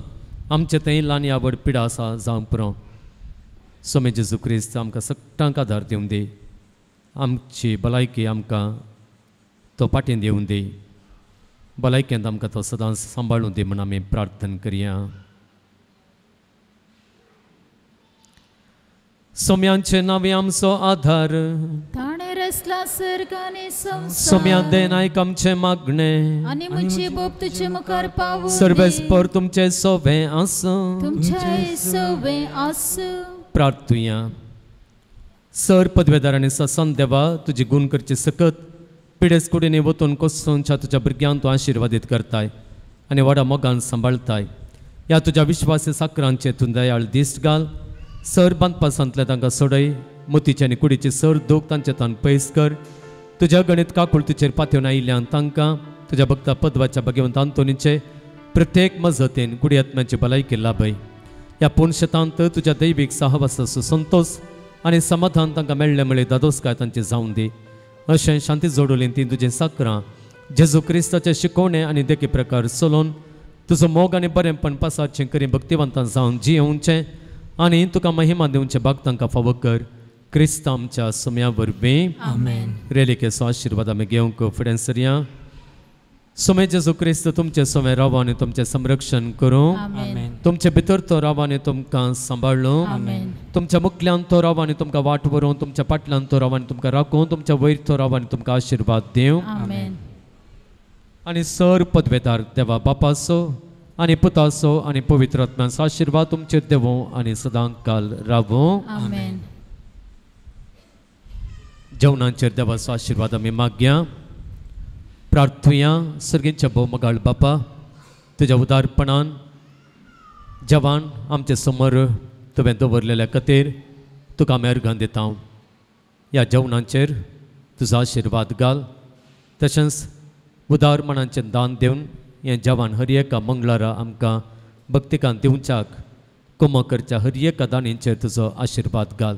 आमचे थंय ल्हान आवड पिडा आसा जावं पुरो सोमे जेजू क्रिस्त आमकां सगळ्यांक आदार दिवं दी आमची भलायकी आमकां तो पाटीन दिवं दी भलायकेंत आमकां तो सदांच सांबाळूं दी म्हूण आमी प्रार्थना करया सोम्यांचे नांवे आमचो आधार ताणे रचला सर्ग आनी सोम्या देन आयक आमचे मागणे आनी म्हजी बोब तुजे मुखार पावूं सर्वेस्पर तुमचे सोबे आसूं तुमचे सोबे आसूं प्रार्थुया सर पदवेदार आनी ससन देवा तुजी गुण करची सकत पिडेस कुडीने वतून कोसोवच्या तुज्या भुरग्यांक तूं आशिर्वादीत करताय आनी व्हडा मोगान सांबाळताय ह्या तुज्या विश्वासी साकरांचे तूं दयाळ दिश्ट घाल सर बांदपा सांतले तांकां सोडय मोतीचे आनी कुडीचे सर दोग तांचे तान पयस कर तुज्या गणित काकुळतीचेर पातयेवन आयिल्ल्यान तांकां तुज्या भक्ता पदवाच्या भगवंत आंतोनीचे प्रत्येक मजतीन कुडी आत्म्याची भलायकी लाभय ह्या पुणशेतांत तुज्या दैवीक सहवासाचो संतोष आनी समाधान तांकां मेळ्ळें म्हळें दादोसकाय तांची जावं दी अशें शांती जोडुलीं ती तुजें साकरां जेजू क्रिस्ताचे शिकोवणे आनी देखी प्रकार चलोवन तुजो मोग आनी बरेंपण पासारचें करी भक्तिवंतां जावन जियोवचें आनी तुका महिमा दिवचे भाग तांकां फावो कर क्रिस्त आमच्या सोम्या वरवीं आमेन रेलिकेचो आशिर्वाद आमी घेवंक फुडें सरया सोमे जेजू क्रिस्त तुमचे सोमे राव आनी तुमचें संरक्षण करूं आमेन तुमचे भितर तो राव आनी तुमकां सांबाळूं आमेन तुमच्या मुखल्यान तो राव आनी तुमकां वाट व्हरूं तुमच्या फाटल्यान तो राव आनी तुमकां राखूं तुमच्या वयर तो राव आनी तुमकां आशिर्वाद दिवं आमेन आनी सर पदवेदार देवा बापाचो आनी पुताचो आनी पवित्र आत्म्याचो आशिर्वाद तुमचेर देवूं आनी सदांच काल रावूं आमेन जेवणांचेर देवाचो आशिर्वाद आमी मागया प्रार्थुया सर्गींच्या भोवमगाळ बापा तुज्या उदारपणान जवान आमचे समोर तुवें दवरलेल्या खातीर तुका आमी अर्गां दिता ह्या जेवणांचेर तुजो आशिर्वाद घाल तशेंच उदारपणाचें दान दिवन हें जवान हर एका मंगळारा आमकां भक्तिकांत दिवच्याक कुंभकरच्या हर एका दाणींचेर तुजो आशिर्वाद घाल.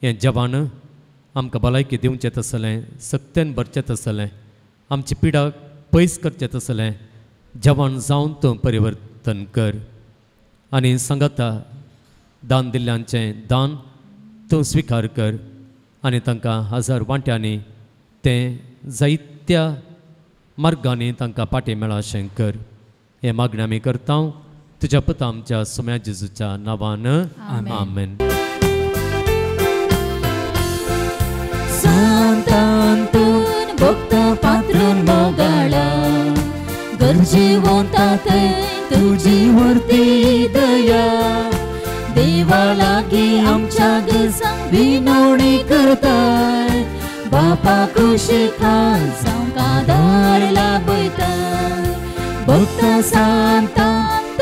हें जवान आमकां भलायकी दिवचें तसलें, सक्तेन भरचें तसलें, आमची पिडा पयस करचें तसलें जवान जावन तूं परिवर्तन कर. आनी सांगाता दान दिल्ल्यांचें दान तूं स्विकार कर आनी तांकां हजार वांट्यांनी तें जायत्या मार्गांनी तांकां पाटी मेळा अशें कर. हें मागणें आमी करता तुज्या पुता आमच्या सुम्या जेजूच्या नांवान. आमेन. सांतांतून भक्त पात्रून मोगाळा गरजे वोंता थंय तुजी वर्ती दया. देवा लागीं आमच्या गरजांक विनवणी करताय. बापा कुशीकान संकादार लाभयताय. भक्त सांतांतूनी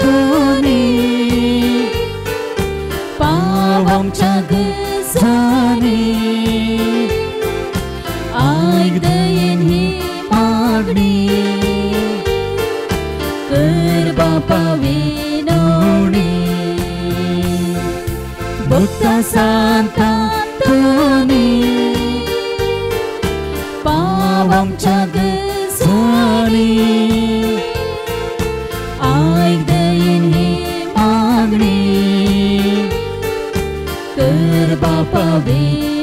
पाव आमच्या गरजांनी आयक दयेन ही मागणी कर बापा विनवणी. भक्त सांतांतूनी पाव आमच्या गरजांनी आयक दयेन ही मागणी कर बापा विनवणी.